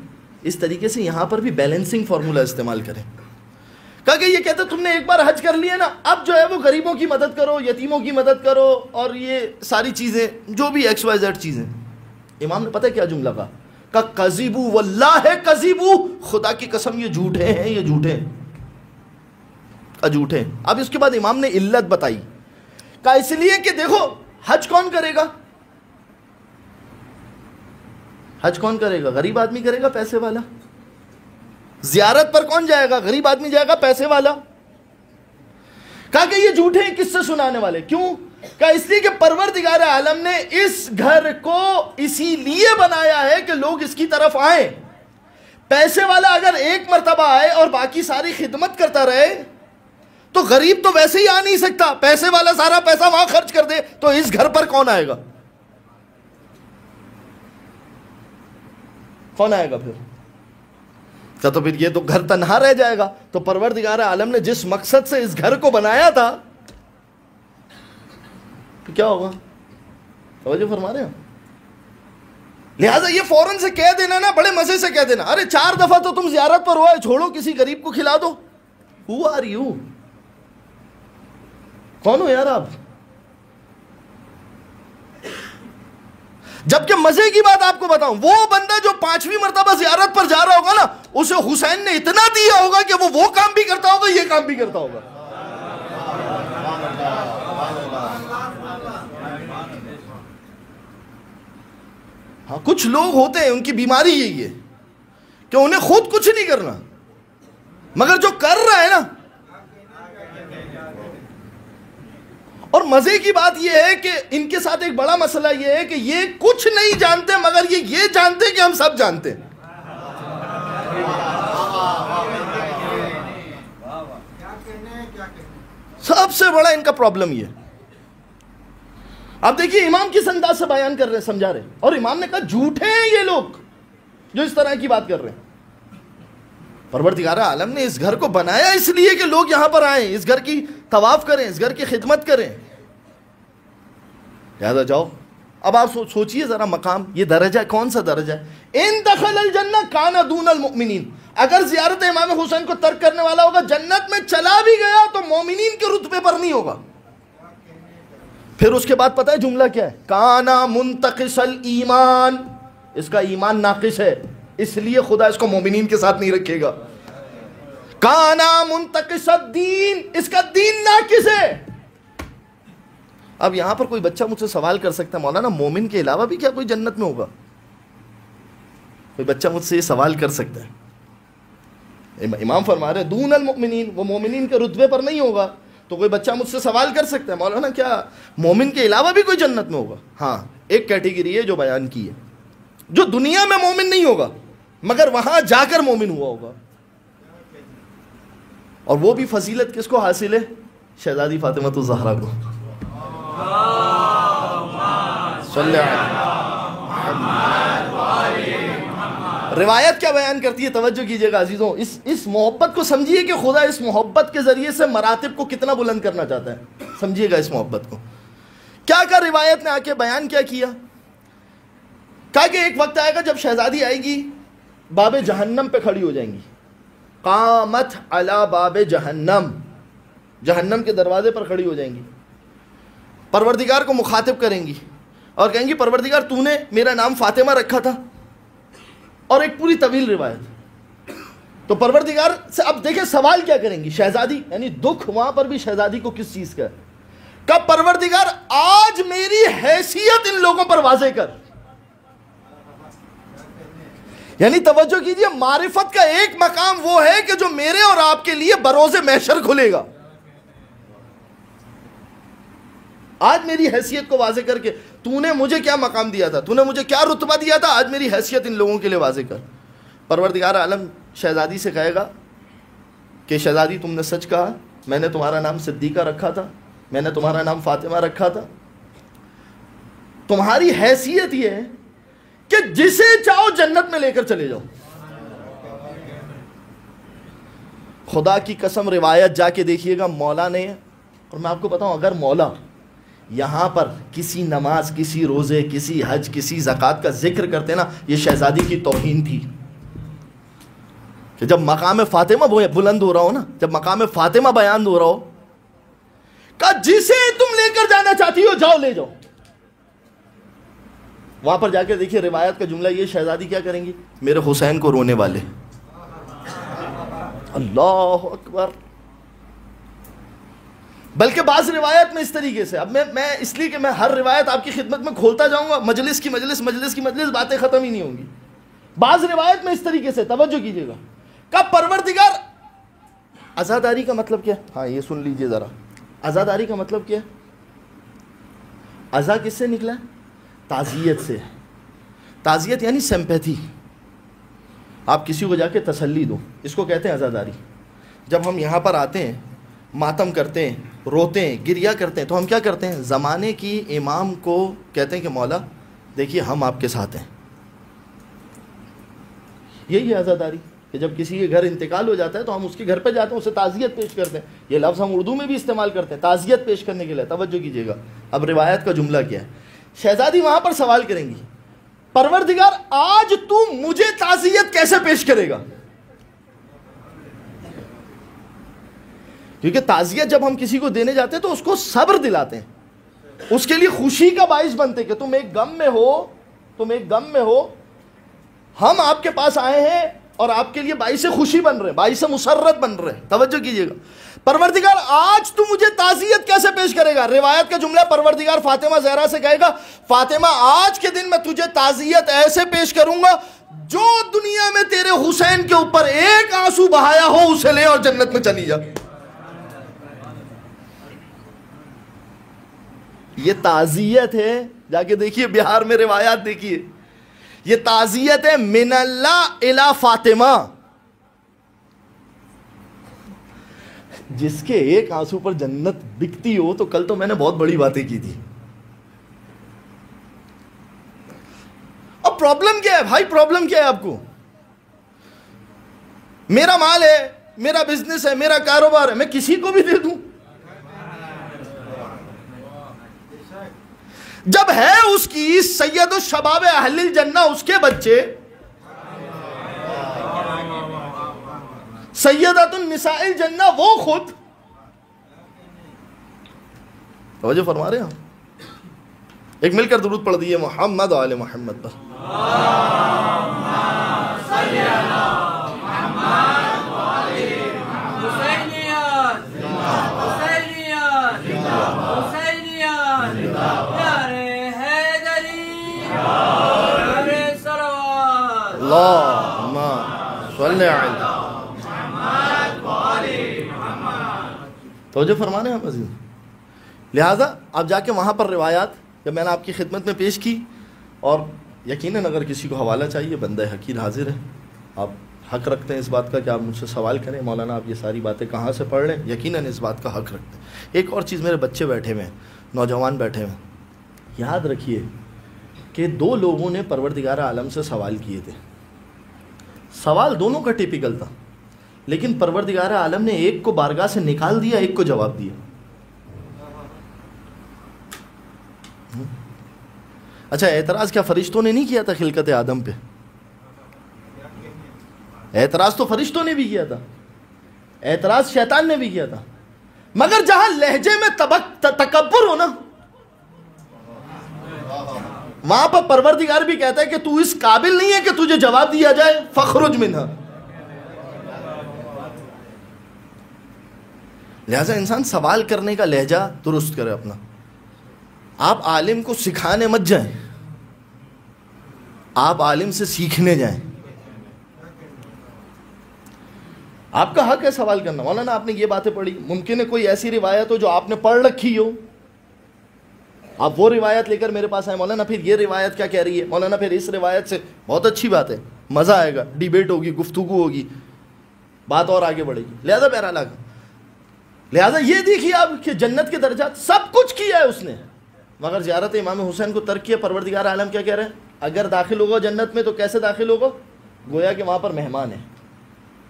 اس طریقے سے یہاں پر بھی بیلنسنگ فارمولا استعمال کریں۔ کہا کہ یہ کہتے تم نے ایک بار حج کر لیا نا، اب جو ہے وہ غریبوں کی مدد کرو، یتیموں کی مدد کرو، اور یہ ساری چیزیں جو بھی ایکس وائی زیڈ چیزیں۔ امام نے پتہ کیا جملہ کہا؟ کذبوا واللہ کذبوا، خدا کی قسم یہ جھوٹے ہیں، یہ جھوٹے ہیں، جھوٹے ہیں۔ اب اس کے بعد امام نے علت بتائی، کہا اس لیے کہ دیکھو حج کون کرے گا؟ حج کون کرے گا؟ غریب آدمی کرے گا، پیسے والا۔ زیارت پر کون جائے گا؟ غریب آدمی جائے گا، پیسے والا۔ کہا کہ یہ جھوٹے ہیں قصے سنانے والے۔ کیوں؟ کہا اس لیے کہ پروردگار عالم نے اس گھر کو اسی لیے بنایا ہے کہ لوگ اس کی طرف آئیں۔ پیسے والا اگر ایک مرتبہ آئے اور باقی ساری خدمت کرتا رہے تو غریب تو ویسے ہی آ نہیں سکتا، پیسے والا سارا پیسہ وہاں خرچ کر دے تو اس گھر پر کون آئے گا؟ کون آئے گا پھر؟ تو پھر یہ تو گھر تنہا رہ جائے گا۔ تو پروردگار عالم نے جس مقصد سے اس گھر کو بنایا تھا تو کیا ہوگا؟ توجہ فرما رہے ہیں؟ لہٰذا یہ فوراً سے کہہ دینا نا، بڑے مزے سے کہہ دینا، ارے 4 دفعہ تو تم زیارت پر ہوا ہے، چھوڑو کسی غریب کو کھلا دو۔ Who are you؟ کون ہو یار آپ؟ جبکہ مزے کی بات آپ کو بتاؤں، وہ بندہ جو 5ویں مرتبہ زیارت پر جا رہا ہوگا نا، اسے حسین نے اتنا دیا ہوگا کہ وہ کام بھی کرتا ہوگا، یہ کام بھی کرتا ہوگا۔ ہاں کچھ لوگ ہوتے ہیں ان کی بیماری یہی ہے کہ انہیں خود کچھ نہیں کرنا، مگر جو کر رہا ہے نا، اور مزے کی بات یہ ہے کہ ان کے ساتھ ایک بڑا مسئلہ یہ ہے کہ یہ کچھ نہیں جانتے مگر یہ جانتے کہ ہم سب جانتے ہیں۔ سب سے بڑا ان کا پرابلم یہ۔ اب دیکھیے امام کس انداز سے بیان کر رہے ہیں، سمجھا رہے ہیں، اور امام نے کہا جھوٹے ہیں یہ لوگ جو اس طرح کی بات کر رہے ہیں۔ پروردگار عالم نے اس گھر کو بنایا اس لیے کہ لوگ یہاں پر آئیں، اس گھر کی طواف کریں، اس گھر کی خدمت کریں۔ لہذا جاؤ۔ اب آپ سوچئے ذرا مقام، یہ درجہ کون سا درجہ ہے؟ ان دخل الجنہ کان دون المؤمنین، اگر زیارت امام حسین کو ترک کرنے والا ہوگا جنت میں چلا بھی گیا تو مومنین کے رتبے پر نہیں ہوگا۔ پھر اس کے بعد پتہ ہے جملہ کیا ہے؟ کانا منتقص الایمان، اس کا ایمان ناقص ہے اس لیے خدا اس کو مومنین کے ساتھ نہیں رکھے گا۔ کانا منتقص الدین، اس کا دین ناقص ہے۔ اب یہاں پر کوئی بچہ مجھ سے سوال کر سکتا ہے مولانا مومن کے علاوہ بھی کیا کوئی جنت میں ہوگا؟ کوئی بچہ مجھ سے یہ سوال کر سکتا ہے۔ امام فرما رہے ہیں دون المؤمنین، وہ مومنین کے رتبے پر نہیں ہوگا۔ تو کوئی بچہ مجھ سے سوال کر سکتا ہے مولانا کیا مومن کے علاوہ بھی کوئی جنت میں ہوگا؟ ہاں، ایک کیٹیگری ہے جو بیان کی ہے، جو دنیا میں مومن نہیں ہوگا مگر وہاں جا کر مومن ہوا ہوگا، اور وہ بھی فضیلت کس کو حاصل ہے؟ شہزادی فاطمہ الزہرا کو۔ صلی روایت کیا بیان کرتی ہے؟ توجہ کیجئے گا عزیزوں، اس محبت کو سمجھیے کہ خدا اس محبت کے ذریعے سے مراتب کو کتنا بلند کرنا چاہتا ہے۔ سمجھیے گا اس محبت کو۔ کیا کہا روایت نے آ کے بیان کیا کیا؟ کہا کہ ایک وقت آئے گا جب شہزادی آئے گی باب جہنم پہ کھڑی ہو جائیں گی، قامت علی باب جہنم، جہنم کے دروازے پر کھڑی ہو جائیں گی، پروردگار کو مخاطب کریں گی اور کہیں گی پروردگار تو نے میرا نام فاطمہ رکھا تھا، اور ایک پوری طویل روایت۔ تو پروردگار سے اب دیکھیں سوال کیا کریں گی شہزادی، یعنی دکھ وہاں پر بھی شہزادی کو کس چیز کا ہے؟ کہ پروردگار آج میری حیثیت ان لوگوں پر واضح کر، یعنی توجہ کیجئے، معرفت کا ایک مقام وہ ہے کہ جو میرے اور آپ کے لیے بروز محشر کھلے گا. آج میری حیثیت کو واضح کر کے، تو نے مجھے کیا مقام دیا تھا، تو نے مجھے کیا رتبہ دیا تھا، آج میری حیثیت ان لوگوں کے لیے واضح کر. پروردگار عالم شہزادی سے کہے گا کہ شہزادی تم نے سچ کہا، میں نے تمہارا نام صدیقہ رکھا تھا، میں نے تمہارا نام فاطمہ رکھا تھا. تمہاری حیثیت یہ ہے کہ جسے چاہو جنت میں لے کر چلے جاؤ. خدا کی قسم روایت جا کے دیکھیے گا، مولا نے، اور میں آپ کو بتاؤں، اگر مولا یہاں پر کسی نماز، کسی روزے، کسی حج، کسی زکوٰۃ کا ذکر کرتے نا، یہ شہزادی کی توہین تھی. کہ جب مقام فاطمہ بلند ہو رہا ہو نا، جب مقام فاطمہ بیان ہو رہا ہو، کہ جسے تم لے کر جانا چاہتی ہو جاؤ، لے جاؤ. وہاں پر جا کے دیکھیے روایت کا جملہ یہ، شہزادی کیا کریں گی؟ میرے حسین کو رونے والے. اللہ اکبر. بلکہ بعض روایت میں اس طریقے سے، اب میں اس لیے کہ میں ہر روایت آپ کی خدمت میں کھولتا جاؤں گا، مجلس کی مجلس باتیں ختم ہی نہیں ہوں گی. بعض روایت میں اس طریقے سے، توجہ کیجیے گا، کہ پروردگار، عزاداری کا مطلب کیا ہے؟ ہاں یہ سن لیجئے ذرا، عزاداری کا مطلب کیا ہے؟ عزا کس سے نکلا ہے؟ تعزیت سے. تعزیت یعنی سمپیتھی. آپ کسی کو جا کے تسلی دو، اس کو کہتے ہیں عزاداری. جب ہم یہاں پر آتے ہیں، ماتم کرتے ہیں، روتے ہیں، گریہ کرتے ہیں، تو ہم کیا کرتے ہیں؟ زمانے کی امام کو کہتے ہیں کہ مولا دیکھیے ہم آپ کے ساتھ ہیں. یہی ہے عزاداری، کہ جب کسی کے گھر انتقال ہو جاتا ہے تو ہم اس کے گھر پہ جاتے ہیں، اسے تعزیت پیش کرتے ہیں. یہ لفظ ہم اردو میں بھی استعمال کرتے ہیں تعزیت پیش کرنے کے لیے. توجہ کیجیے گا، اب روایت کا جملہ کیا ہے. شہزادی وہاں پر سوال کریں گی، پروردگار آج تو مجھے تعزیت کیسے پیش کرے گا؟ کیونکہ تعزیت جب ہم کسی کو دینے جاتے ہیں تو اس کو صبر دلاتے ہیں، اس کے لیے خوشی کا باعث بنتے کہ تم ایک غم میں ہو، ہم آپ کے پاس آئے ہیں اور آپ کے لیے باعث خوشی بن رہے ہیں، باعث مسرت بن رہے ہیں. توجہ کیجیے گا، پروردگار آج تو مجھے تعزیت کیسے پیش کرے گا؟ روایت کا جملہ، پروردگار فاطمہ زہرا سے کہے گا، فاطمہ آج کے دن میں تجھے تعزیت ایسے پیش کروں گا، جو دنیا میں تیرے حسین کے اوپر ایک آنسو بہایا ہو اسے لے اور جنت میں چلی جا. یہ تعزیت ہے. جا کے دیکھیے بہار میں روایات دیکھیے، یہ تعزیت ہے من اللہ الی فاطمہ. جس کے ایک آنسو پر جنت بکتی ہو، تو کل تو میں نے بہت بڑی باتیں کی تھی. اب پرابلم کیا ہے بھائی؟ پرابلم کیا ہے آپ کو؟ میرا مال ہے، میرا بزنس ہے، میرا کاروبار ہے، میں کسی کو بھی دے دوں. جب ہے اس کی سید الشباب اہل الجنہ اس کے بچے، سیدۃ النساء الجنہ وہ خود. توجہ فرما رہے ہیں ہم؟ ایک مل کر درود پڑھ دیئے محمد و آل محمد پر. اللہم صلی علی توجہ فرما رہے ہیں ہم عزیز. لہٰذا آپ جا کے وہاں پر روایات جب میں نے آپ کی خدمت میں پیش کی، اور یقیناً اگر کسی کو حوالہ چاہیے بندہ حقیر حاضر ہے. آپ حق رکھتے ہیں اس بات کا کہ آپ مجھ سے سوال کریں، مولانا آپ یہ ساری باتیں کہاں سے پڑھ رہے ہیں، یقیناً اس بات کا حق رکھتے ہیں. ایک اور چیز، میرے بچے بیٹھے ہوئے ہیں، نوجوان بیٹھے ہوئے ہیں، یاد رکھیے کہ دو لوگوں نے پروردگار عالم سے سوال کیے تھے. سوال دونوں کا ٹیپیکل تھا، لیکن پروردگار عالم نے ایک کو بارگاہ سے نکال دیا، ایک کو جواب دیا. اچھا اعتراض کیا فرشتوں نے نہیں کیا تھا خلقت آدم پہ؟ اعتراض تو فرشتوں نے بھی کیا تھا، اعتراض شیطان نے بھی کیا تھا. مگر جہاں لہجے میں تکبر ہو نا، وہاں پر پروردگار بھی کہتا ہے کہ تو اس قابل نہیں ہے کہ تجھے جواب دیا جائے، فخرج منہا. لہذا انسان سوال کرنے کا لہجہ درست کرے اپنا. آپ عالم کو سکھانے مت جائیں، آپ عالم سے سیکھنے جائیں. آپ کا حق ہے سوال کرنا. مولانا آپ نے یہ باتیں پڑھی, ممکن ہے کوئی ایسی روایت ہو جو آپ نے پڑھ رکھی ہو, آپ وہ روایت لے کر میرے پاس آئے, مولانا پھر یہ روایت کیا کہہ رہی ہے, مولانا پھر اس روایت سے, بہت اچھی بات ہے, مزہ آئے گا, ڈیبیٹ ہوگی, گفتگو ہوگی, بات اور آگے بڑھے گی. لہذا بہرحال لہذا یہ دیکھیے آپ کہ جنت کے درجات سب کچھ کیا ہے اس نے, مگر زیارت امام حسین کو ترک کیا. پروردگار عالم کیا کہہ رہے ہیں, اگر داخل ہوگا جنت میں تو کیسے داخل ہوگا, گویا کہ وہاں پر مہمان ہے.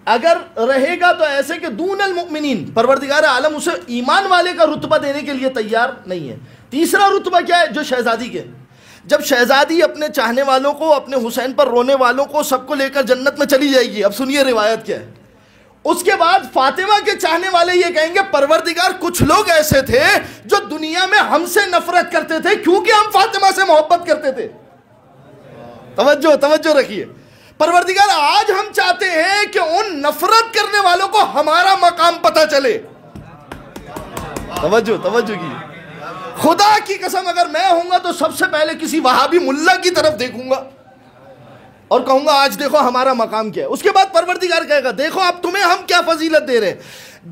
اگر رہے گا تو ایسے کہ دون المؤمنین, پروردگار عالم اسے ایمان والے کا رتبہ دینے کے لیے تیار نہیں ہے. تیسرا رتبہ کیا ہے, جو شہزادی کے, جب شہزادی اپنے چاہنے والوں کو, اپنے حسین پر رونے والوں کو سب کو لے کر جنت میں چلی جائے گی. اب سنیے روایت کیا ہے. اس کے بعد فاطمہ کے چاہنے والے یہ کہیں گے, پروردگار کچھ لوگ ایسے تھے جو دنیا میں ہم سے نفرت کرتے تھے کیونکہ ہم فاطمہ سے محبت کرتے تھے. توجہ رکھیے, پروردگار آج ہم چاہتے ہیں کہ ان نفرت کرنے والوں کو ہمارا مقام پتہ چلے. توجہ کی, خدا کی قسم اگر میں ہوں گا تو سب سے پہلے کسی وہابی ملا کی طرف دیکھوں گا اور کہوں گا آج دیکھو ہمارا مقام کیا ہے. اس کے بعد پروردگار کہے گا, دیکھو اب تمہیں ہم کیا فضیلت دے رہے ہیں,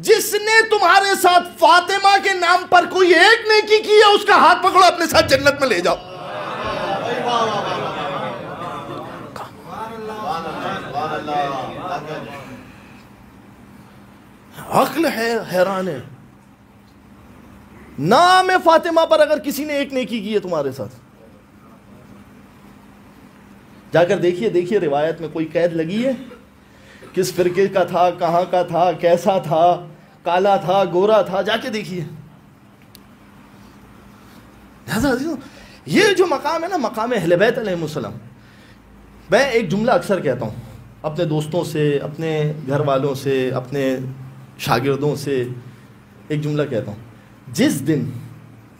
جس نے تمہارے ساتھ فاطمہ کے نام پر کوئی ایک نیکی کی ہے اس کا ہاتھ پکڑو, اپنے ساتھ جنت میں لے جاؤ. عقل ہے, حیران ہے. نام فاطمہ پر اگر کسی نے ایک نیکی کی ہے تمہارے ساتھ, جا کر دیکھیے روایت میں کوئی قید لگی ہے, کس فرقے کا تھا, کہاں کا تھا, کیسا تھا, کالا تھا, گورا تھا, جا کے دیکھیے. یہ جو مقام ہے نا, مقام اہل بیت علیہ السلام. میں ایک جملہ اکثر کہتا ہوں اپنے دوستوں سے, اپنے گھر والوں سے, اپنے شاگردوں سے, ایک جملہ کہتا ہوں, جس دن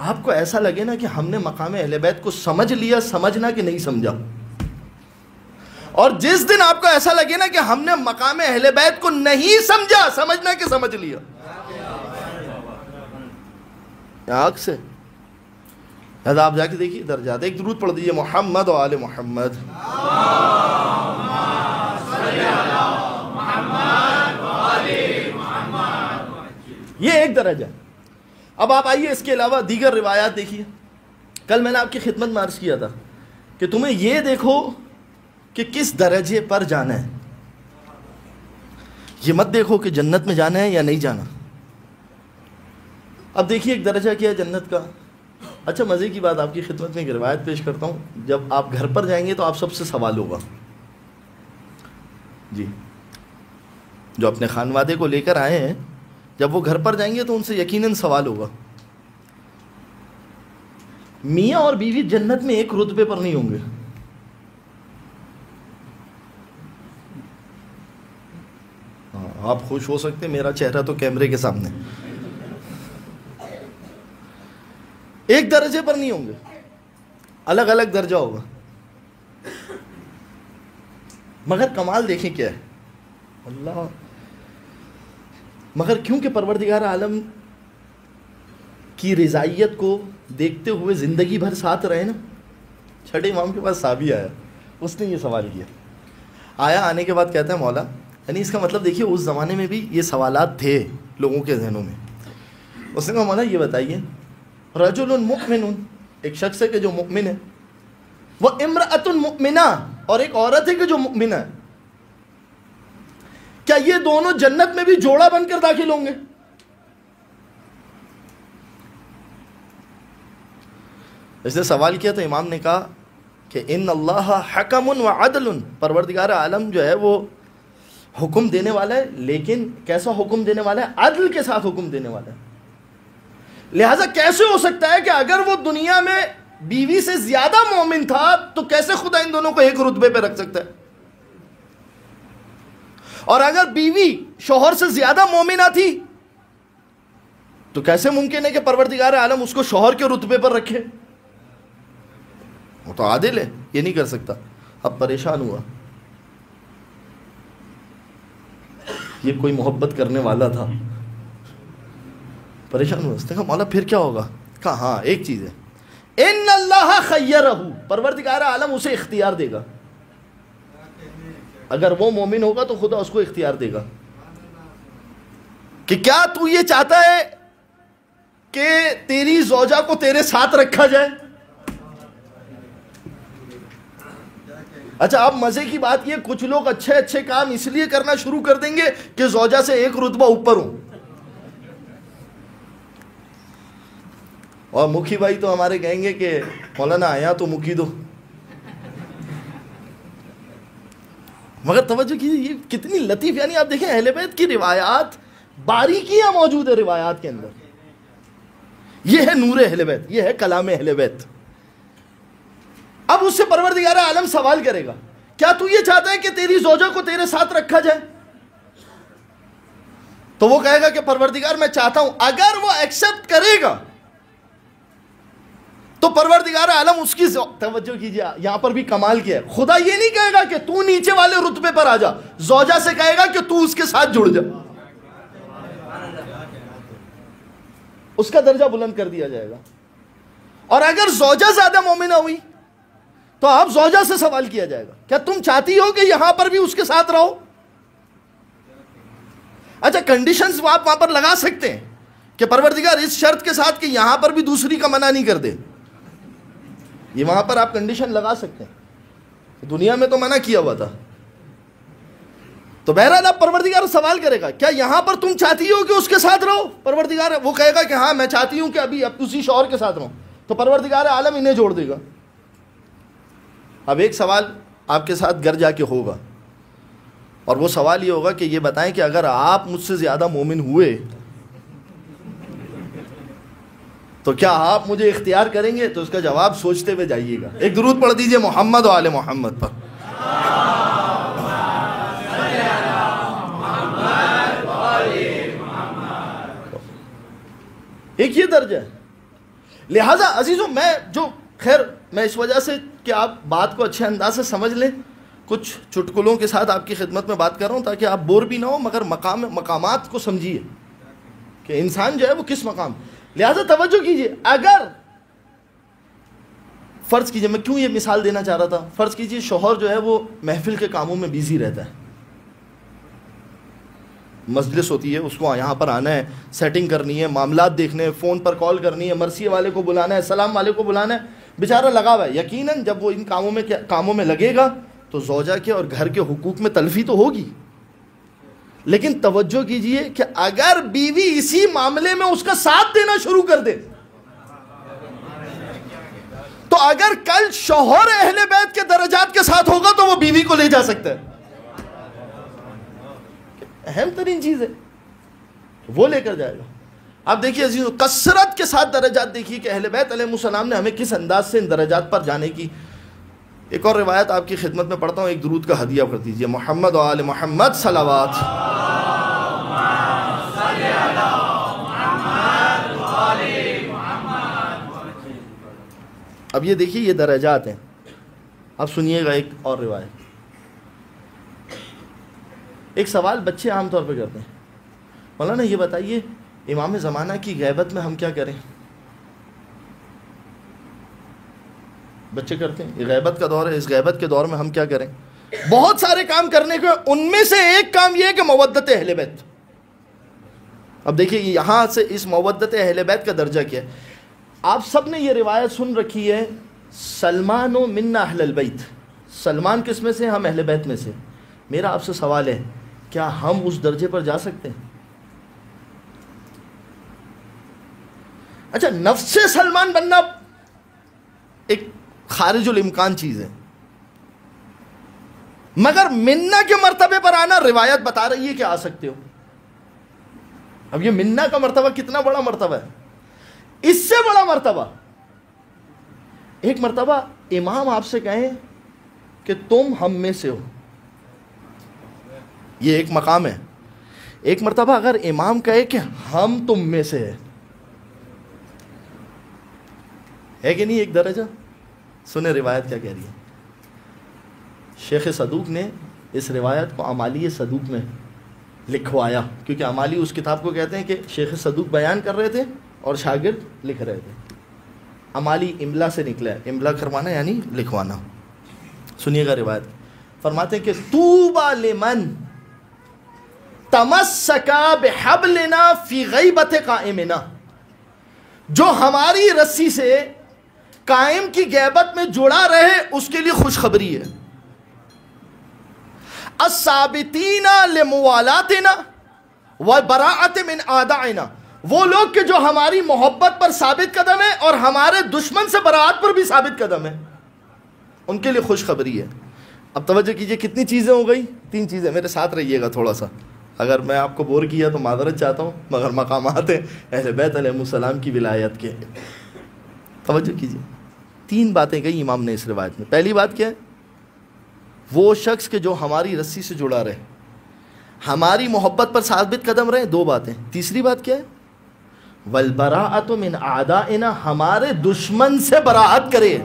آپ کو ایسا لگے نا کہ ہم نے مقام اہل بیت کو سمجھ لیا, سمجھنا کہ نہیں سمجھا, اور جس دن آپ کو ایسا لگے نا کہ ہم نے مقام اہل بیت کو نہیں سمجھا, سمجھنا کہ سمجھ لیا, آنکھ سے. لہذا آپ جا کے دیکھیے درجات. ایک درود پڑھ دیجئے, محمد و آل محمد. یہ ایک درجہ. اب آپ آئیے اس کے علاوہ دیگر روایات دیکھیے. کل میں نے آپ کی خدمت میں عرض کیا تھا کہ تمہیں یہ دیکھو کہ کس درجے پر جانا ہے, یہ مت دیکھو کہ جنت میں جانا ہے یا نہیں جانا. اب دیکھیے ایک درجہ کیا ہے جنت کا. اچھا مزے کی بات, آپ کی خدمت میں ایک روایت پیش کرتا ہوں. جب آپ گھر پر جائیں گے تو آپ سب سے سوال ہوگا جی, جو اپنے خانوادے کو لے کر آئے ہیں, جب وہ گھر پر جائیں گے تو ان سے یقیناً سوال ہوگا. میاں اور بیوی جنت میں ایک رتبے پر نہیں ہوں گے. آپ خوش ہو سکتے, میرا چہرہ تو کیمرے کے سامنے. ایک درجے پر نہیں ہوں گے, الگ الگ درجہ ہوگا. مگر کمال دیکھیں کیا ہے اللہ, مگر کیونکہ پروردگار عالم کی رضائیت کو دیکھتے ہوئے زندگی بھر ساتھ رہے نا. چھٹے امام کے پاس صحابی آیا, اس نے یہ سوال کیا. آنے کے بعد کہتا ہے مولا, یعنی اس کا مطلب دیکھیے اس زمانے میں بھی یہ سوالات تھے لوگوں کے ذہنوں میں. اس نے کہا مولا یہ بتائیے, رجل مؤمن, ایک شخص ہے کہ جو مؤمن ہے, وہ امرأۃ مؤمنہ, اور ایک عورت ہے کہ جو مؤمنہ ہے, کیا یہ دونوں جنت میں بھی جوڑا بن کر داخل ہوں گے؟ اس نے سوال کیا تو امام نے کہا کہ ان اللہ حکم و عدل, پروردگار عالم جو ہے وہ حکم دینے والا ہے, لیکن کیسا حکم دینے والا ہے؟ عدل کے ساتھ حکم دینے والا ہے. لہٰذا کیسے ہو سکتا ہے کہ اگر وہ دنیا میں بیوی سے زیادہ مومن تھا تو کیسے خدا ان دونوں کو ایک رتبے پہ رکھ سکتا ہے؟ اور اگر بیوی شوہر سے زیادہ مومنہ تھی تو کیسے ممکن ہے کہ پروردگار عالم اس کو شوہر کے رتبے پر رکھے؟ وہ تو عادل ہے, یہ نہیں کر سکتا. اب پریشان ہوا, یہ کوئی محبت کرنے والا تھا, پریشان ہوا. اس نے کہا مولا پھر کیا ہوگا؟ کہا ہاں ایک چیز ہے, ان اللہ خیرہ, پروردگار عالم اسے اختیار دے گا. اگر وہ مومن ہوگا تو خدا اس کو اختیار دے گا. کہ کیا تو یہ چاہتا ہے کہ تیری زوجہ کو تیرے ساتھ رکھا جائے؟ اچھا اب مزے کی بات یہ، کچھ لوگ اچھے اچھے کام اس لیے کرنا شروع کر دیں گے کہ زوجہ سے ایک رتبہ اوپر ہوں. اور مکھی بھائی تو ہمارے کہیں گے کہ مولانا آیا تو مکھی دو. مگر توجہ کیجیے یہ کتنی لطیف، یعنی آپ دیکھیں اہل بیت کی روایات، باریکیاں موجود ہے روایات کے اندر. یہ ہے نور اہل بیت، یہ ہے کلام اہل بیت. اب اس سے پروردگار عالم سوال کرے گا، کیا تو یہ چاہتا ہے کہ تیری زوجہ کو تیرے ساتھ رکھا جائے؟ تو وہ کہے گا کہ پروردگار میں چاہتا ہوں. اگر وہ ایکسپٹ کرے گا تو پروردگار عالم اس کی توجہ کیجیے یہاں پر بھی کمال کیا ہے. خدا یہ نہیں کہے گا کہ تو نیچے والے رتبے پر آ جا، زوجہ سے کہے گا کہ تو اس کے ساتھ جڑ جا. اس کا درجہ بلند کر دیا جائے گا. اور اگر زوجہ زیادہ مومنہ ہوئی تو اب زوجہ سے سوال کیا جائے گا، کیا تم چاہتی ہو کہ یہاں پر بھی اس کے ساتھ رہو؟ اچھا کنڈیشنز آپ وہاں پر لگا سکتے ہیں کہ پروردگار اس شرط کے ساتھ کہ یہاں پر بھی دوسری کا منع نہیں کر دے. یہ وہاں پر آپ کنڈیشن لگا سکتے ہیں. دنیا میں تو منع کیا ہوا تھا. تو بہرحال اب پروردگار سوال کرے گا، کیا یہاں پر تم چاہتی ہو کہ اس کے ساتھ رہو؟ پروردگار وہ کہے گا کہ ہاں میں چاہتی ہوں کہ ابھی اب اسی شوہر کے ساتھ رہوں. تو پروردگار عالم انہیں جوڑ دے گا. اب ایک سوال آپ کے ساتھ گھر جا کے ہوگا، اور وہ سوال یہ ہوگا کہ یہ بتائیں کہ اگر آپ مجھ سے زیادہ مومن ہوئے تو کیا آپ مجھے اختیار کریں گے؟ تو اس کا جواب سوچتے ہوئے جائیے گا. ایک درود پڑھ دیجئے محمد و آل محمد پر. ایک یہ درجہ ہے. لہٰذا عزیزوں میں اس وجہ سے کہ آپ بات کو اچھے انداز سے سمجھ لیں، کچھ چٹکلوں کے ساتھ آپ کی خدمت میں بات کر رہا ہوں تاکہ آپ بور بھی نہ ہو، مگر مقامات کو سمجھیے کہ انسان جو ہے وہ کس مقام. لہٰذا توجہ کیجئے، اگر فرض کیجئے، میں کیوں یہ مثال دینا چاہ رہا تھا، فرض کیجئے شوہر جو ہے وہ محفل کے کاموں میں بیزی رہتا ہے، مجلس ہوتی ہے، اس کو یہاں پر آنا ہے، سیٹنگ کرنی ہے، معاملات دیکھنے ہیں، فون پر کال کرنی ہے، مرثیے والے کو بلانا ہے، سلام والے کو بلانا ہے، بیچارہ لگا ہوا ہے. یقیناً جب وہ ان کاموں میں لگے گا تو زوجہ کے اور گھر کے حقوق میں تلفی تو ہوگی. لیکن توجہ کیجئے کہ اگر بیوی اسی معاملے میں اس کا ساتھ دینا شروع کر دے تو اگر کل شوہر اہل بیت کے درجات کے ساتھ ہوگا تو وہ بیوی کو لے جا سکتا ہے. اہم ترین چیز ہے، وہ لے کر جائے گا. اب دیکھیے عزیزو، کثرت کے ساتھ درجات دیکھیے کہ اہل بیت علیہ السلام نے ہمیں کس انداز سے ان درجات پر جانے کی. ایک اور روایت آپ کی خدمت میں پڑھتا ہوں، ایک درود کا ہدیہ کر دیجئے. محمد و آل محمد صلوات. اب یہ دیکھیے یہ درجات ہیں. اب سنیے گا ایک اور روایت. ایک سوال بچے عام طور پہ کرتے ہیں، مولانا یہ بتائیے امام زمانہ کی غیبت میں ہم کیا کریں؟ بچے کرتے ہیں، یہ غیبت کا دور ہے، اس غیبت کے دور میں ہم کیا کریں؟ بہت سارے کام کرنے کے، ان میں سے ایک کام یہ ہے کہ مودت اہل بیت. اب دیکھیے یہاں سے اس مودت اہل بیت کا درجہ کیا ہے. آپ سب نے یہ روایت سن رکھی ہے، سلمان و منا اہل البیت. سلمان کس میں سے؟ ہم اہل بیت میں سے. میرا آپ سے سوال ہے، کیا ہم اس درجے پر جا سکتے ہیں؟ اچھا نفس سے سلمان بننا ایک خارج الامکان چیز ہے، مگر منا کے مرتبے پر آنا روایت بتا رہی ہے کہ آ سکتے ہو. اب یہ منا کا مرتبہ کتنا بڑا مرتبہ ہے. اس سے بڑا مرتبہ، ایک مرتبہ امام آپ سے کہیں کہ تم ہم میں سے ہو، یہ ایک مقام ہے. ایک مرتبہ اگر امام کہے کہ ہم تم میں سے ہے کہ نہیں ایک درجہ. سنیں روایت کیا کہہ رہی ہے. شیخ صدوق نے اس روایت کو عمالی صدوق میں لکھوایا، کیونکہ عمالی اس کتاب کو کہتے ہیں کہ شیخ صدوق بیان کر رہے تھے اور شاگرد لکھ رہے تھے. عمالی املا سے نکلا ہے، املا کروانا یعنی لکھوانا. سنیے گا روایت. فرماتے ہیں کہ طوبی لمن تمسکا بحبلنا فی غیبت قائمنا، جو ہماری رسی سے قائم کی غیبت میں جڑا رہے اس کے لیے خوشخبری ہے. الثابتین لموالاتنا وبراءۃ من اعدائنا، وہ لوگ کہ جو ہماری محبت پر ثابت قدم ہے اور ہمارے دشمن سے براءت پر بھی ثابت قدم ہے، ان کے لیے خوشخبری ہے. اب توجہ کیجئے کتنی چیزیں ہو گئی؟ 3 چیزیں. میرے ساتھ رہیے گا تھوڑا سا، اگر میں آپ کو بور کیا تو معذرت چاہتا ہوں، مگر مقامات ہیں اہل بیت علیہ السلام کی ولایت کے. توجہ کیجئے 3 باتیں کہی امام نے اس روایت میں. پہلی بات کیا ہے؟ وہ شخص کہ جو ہماری رسی سے جڑا رہے، ہماری محبت پر ثابت قدم رہے. 2 باتیں. تیسری بات کیا ہے؟ والبراءۃ من اعدائنا، ہمارے دشمن سے براءت کرے.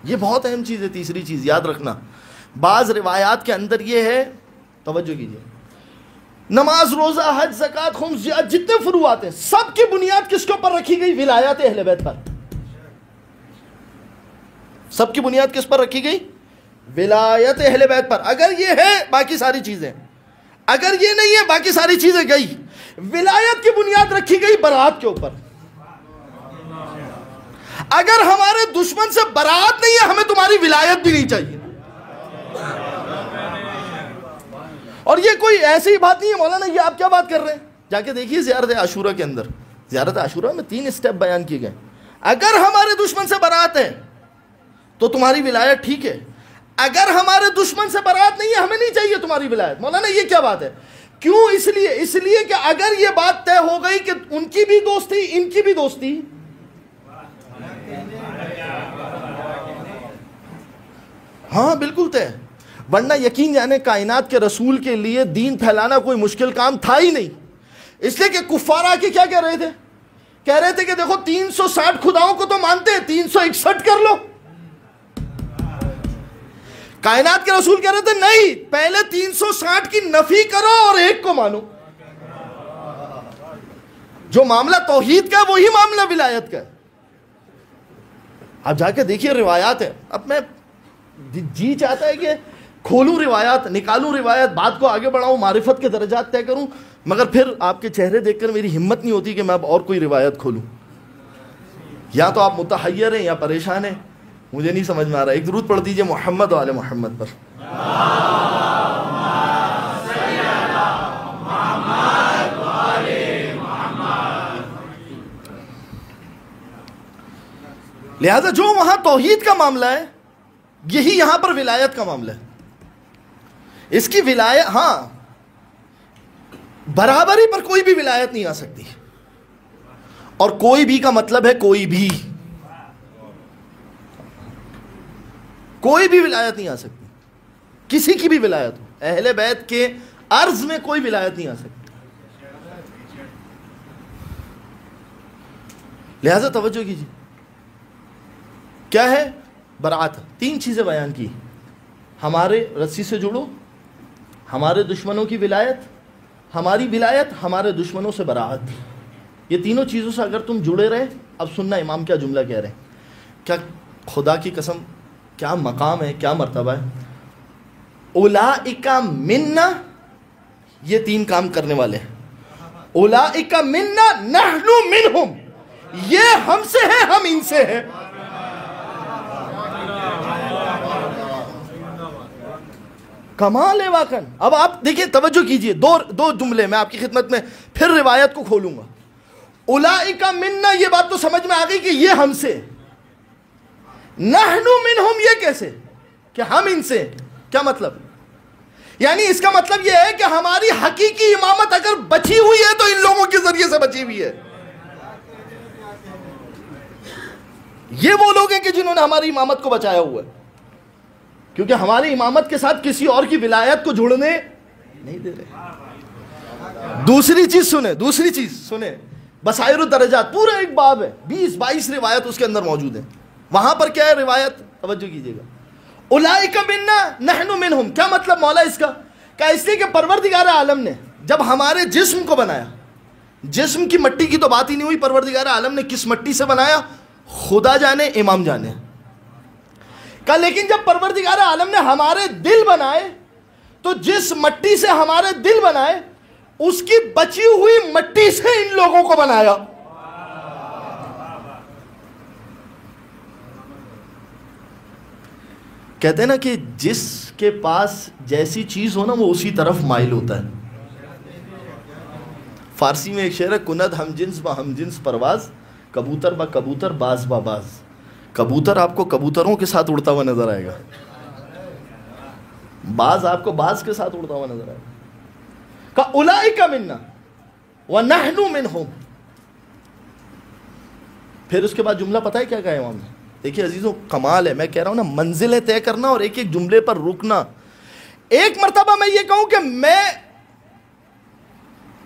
یہ بہت اہم چیز ہے. تیسری چیز یاد رکھنا، بعض روایات کے اندر یہ ہے، توجہ کیجئے، نماز، روزہ، حج، زکوٰۃ، خمس، جتنے فروعات ہیں سب کی بنیاد کس کے اوپر رکھی گئی؟ ولایات اہل بیت پر. سب کی بنیاد کس پر رکھی گئی؟ ولایت اہل بیت پر. اگر یہ ہے باقی ساری چیزیں، اگر یہ نہیں ہے باقی ساری چیزیں گئی. ولایت کی بنیاد رکھی گئی براءت کے اوپر. اگر ہمارے دشمن سے براءت نہیں ہے ہمیں تمہاری ولایت بھی نہیں چاہیے. اور یہ کوئی ایسی بات نہیں ہے مولانا یہ آپ کیا بات کر رہے ہیں. جا کے دیکھیے زیارت عاشورہ کے اندر، زیارت عاشورہ میں 3 اسٹیپ بیان کیے گئے. اگر ہمارے دشمن سے براءت ہے تو تمہاری ولایت ٹھیک ہے، اگر ہمارے دشمن سے براءت نہیں ہے ہمیں نہیں چاہیے تمہاری ولایت. مولانا یہ کیا بات ہے؟ کیوں؟ اس لیے کہ اگر یہ بات طے ہو گئی کہ ان کی بھی دوستی ان کی بھی دوستی، ہاں بالکل طے. ورنہ یقین جانے کائنات کے رسول کے لیے دین پھیلانا کوئی مشکل کام تھا ہی نہیں. اس لیے کہ کفار آ کے کیا کہہ رہے تھے؟ کہہ رہے تھے کہ دیکھو 360 خداؤں کو تو مانتے ہیں، 361 کر لو. کائنات کے رسول کہہ رہے تھے نہیں، پہلے 360 کی نفی کرو اور ایک کو مانو. جو معاملہ توحید کا ہے وہی معاملہ ولایت کا ہے. آپ جا کے دیکھیے روایات ہے. اب میں جی چاہتا ہے کہ کھولوں روایات، نکالوں روایات، بات کو آگے بڑھاؤں، معرفت کے درجات طے کروں، مگر پھر آپ کے چہرے دیکھ کر میری ہمت نہیں ہوتی کہ میں اب اور کوئی روایت کھولوں. یا تو آپ متحیر ہیں یا پریشان ہیں، مجھے نہیں سمجھ میں آ رہا. ایک درود پڑھ دیجئے محمد و آل محمد پر. لہذا جو وہاں توحید کا معاملہ ہے یہی یہاں پر ولایت کا معاملہ ہے. اس کی ولایت، ہاں برابری پر کوئی بھی ولایت نہیں آ سکتی. اور کوئی بھی کا مطلب ہے کوئی بھی ولایت نہیں آ سکتی. کسی کی بھی ولایت ہو، اہل بیت کے عرض میں کوئی ولایت نہیں آ سکتی. لہذا توجہ کیجیے کیا ہے براءت. 3 چیزیں بیان کی، ہمارے رسی سے جڑو، ہمارے دشمنوں کی ولایت، ہماری ولایت، ہمارے دشمنوں سے براءت. یہ تینوں چیزوں سے اگر تم جڑے رہے. اب سننا امام کیا جملہ کہہ رہے ہیں. کیا خدا کی قسم کیا مقام ہے، کیا مرتبہ ہے. اولئک منا، یہ 3 کام کرنے والے ہیں. اولئک منا نحن منہم، یہ ہم سے ہے ہم ان سے ہیں. کمال ہے واقعا. اب آپ دیکھیں توجہ کیجئے، دو جملے میں آپ کی خدمت میں پھر روایت کو کھولوں گا. اولئک منا، یہ بات تو سمجھ میں آ گئی کہ یہ ہم سے. نحن منہم، یہ کیسے کہ ہم ان سے؟ کیا مطلب؟ یعنی اس کا مطلب یہ ہے کہ ہماری حقیقی امامت اگر بچی ہوئی ہے تو ان لوگوں کے ذریعے سے بچی ہوئی ہے. یہ وہ لوگ ہیں کہ جنہوں نے ہماری امامت کو بچایا ہوا ہے، کیونکہ ہماری امامت کے ساتھ کسی اور کی ولایت کو جڑنے نہیں دے رہے. دوسری چیز سنیں، بصائر الدرجات پورا ایک باب ہے، 20-22 روایت اس کے اندر موجود ہیں. وہاں پر کیا ہے روایت؟ توجہ کیجئے گا. اولئک منا نحن منہم، کیا مطلب مولا اس کا؟ کہ اس لیے کہ پروردگار عالم نے جب ہمارے جسم کو بنایا، جسم کی مٹی کی تو بات ہی نہیں ہوئی، پروردگار عالم نے کس مٹی سے بنایا خدا جانے، امام جانے. کہا لیکن جب پروردگار عالم نے ہمارے دل بنائے تو جس مٹی سے ہمارے دل بنائے اس کی بچی ہوئی مٹی سے ان لوگوں کو بنایا. کہتے ہیں نا کہ جس کے پاس جیسی چیز ہو نا وہ اسی طرف مائل ہوتا ہے. فارسی میں ایک شعر ہے، کند ہم جنس با ہم جنس پرواز، کبوتر با کبوتر باز با باز. کبوتر آپ کو کبوتروں کے ساتھ اڑتا ہوا نظر آئے گا، باز آپ کو باز کے ساتھ اڑتا ہوا نظر آئے گا. کہ اولئک منا ونحن منہم. پھر اس کے بعد جملہ پتہ ہے کیا کہا ہے امام نے؟ دیکھیے عزیزوں کمال ہے، میں کہہ رہا ہوں نا، منزلیں طے کرنا اور ایک ایک جملے پر رکنا. ایک مرتبہ میں یہ کہوں کہ میں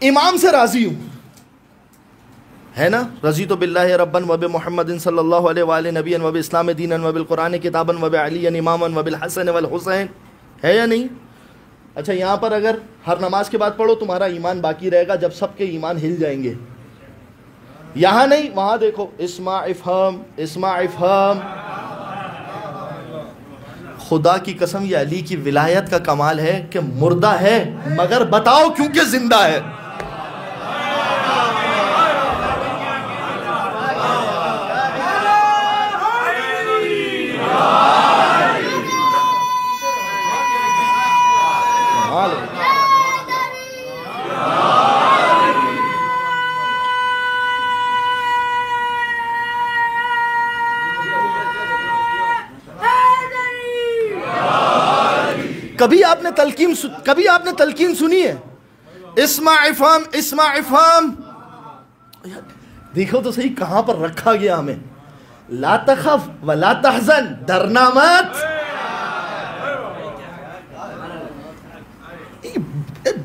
امام سے راضی ہوں، ہے نا، رضیت باللہ ربا وبمحمد صلی اللہ علیہ وآلہ نبیا وبالاسلام دینا وبالقرآن کتابا وبعلی اماما وبالحسن والحسین، ہے یا نہیں؟ اچھا یہاں پر اگر ہر نماز کے بعد پڑھو تمہارا ایمان باقی رہے گا جب سب کے ایمان ہل جائیں گے. یہاں نہیں، وہاں دیکھو، اسمع افہام اسمع افہام. خدا کی قسم یہ علی کی ولایت کا کمال ہے کہ مردہ ہے مگر بتاؤ کیونکہ زندہ ہے. کبھی آپ نے تلقین سنی ہے؟ اسمع افہام اسمع افہام. دیکھو تو صحیح کہاں پر رکھا گیا ہمیں. لا تخف ولا تحزن، ڈرنا مت.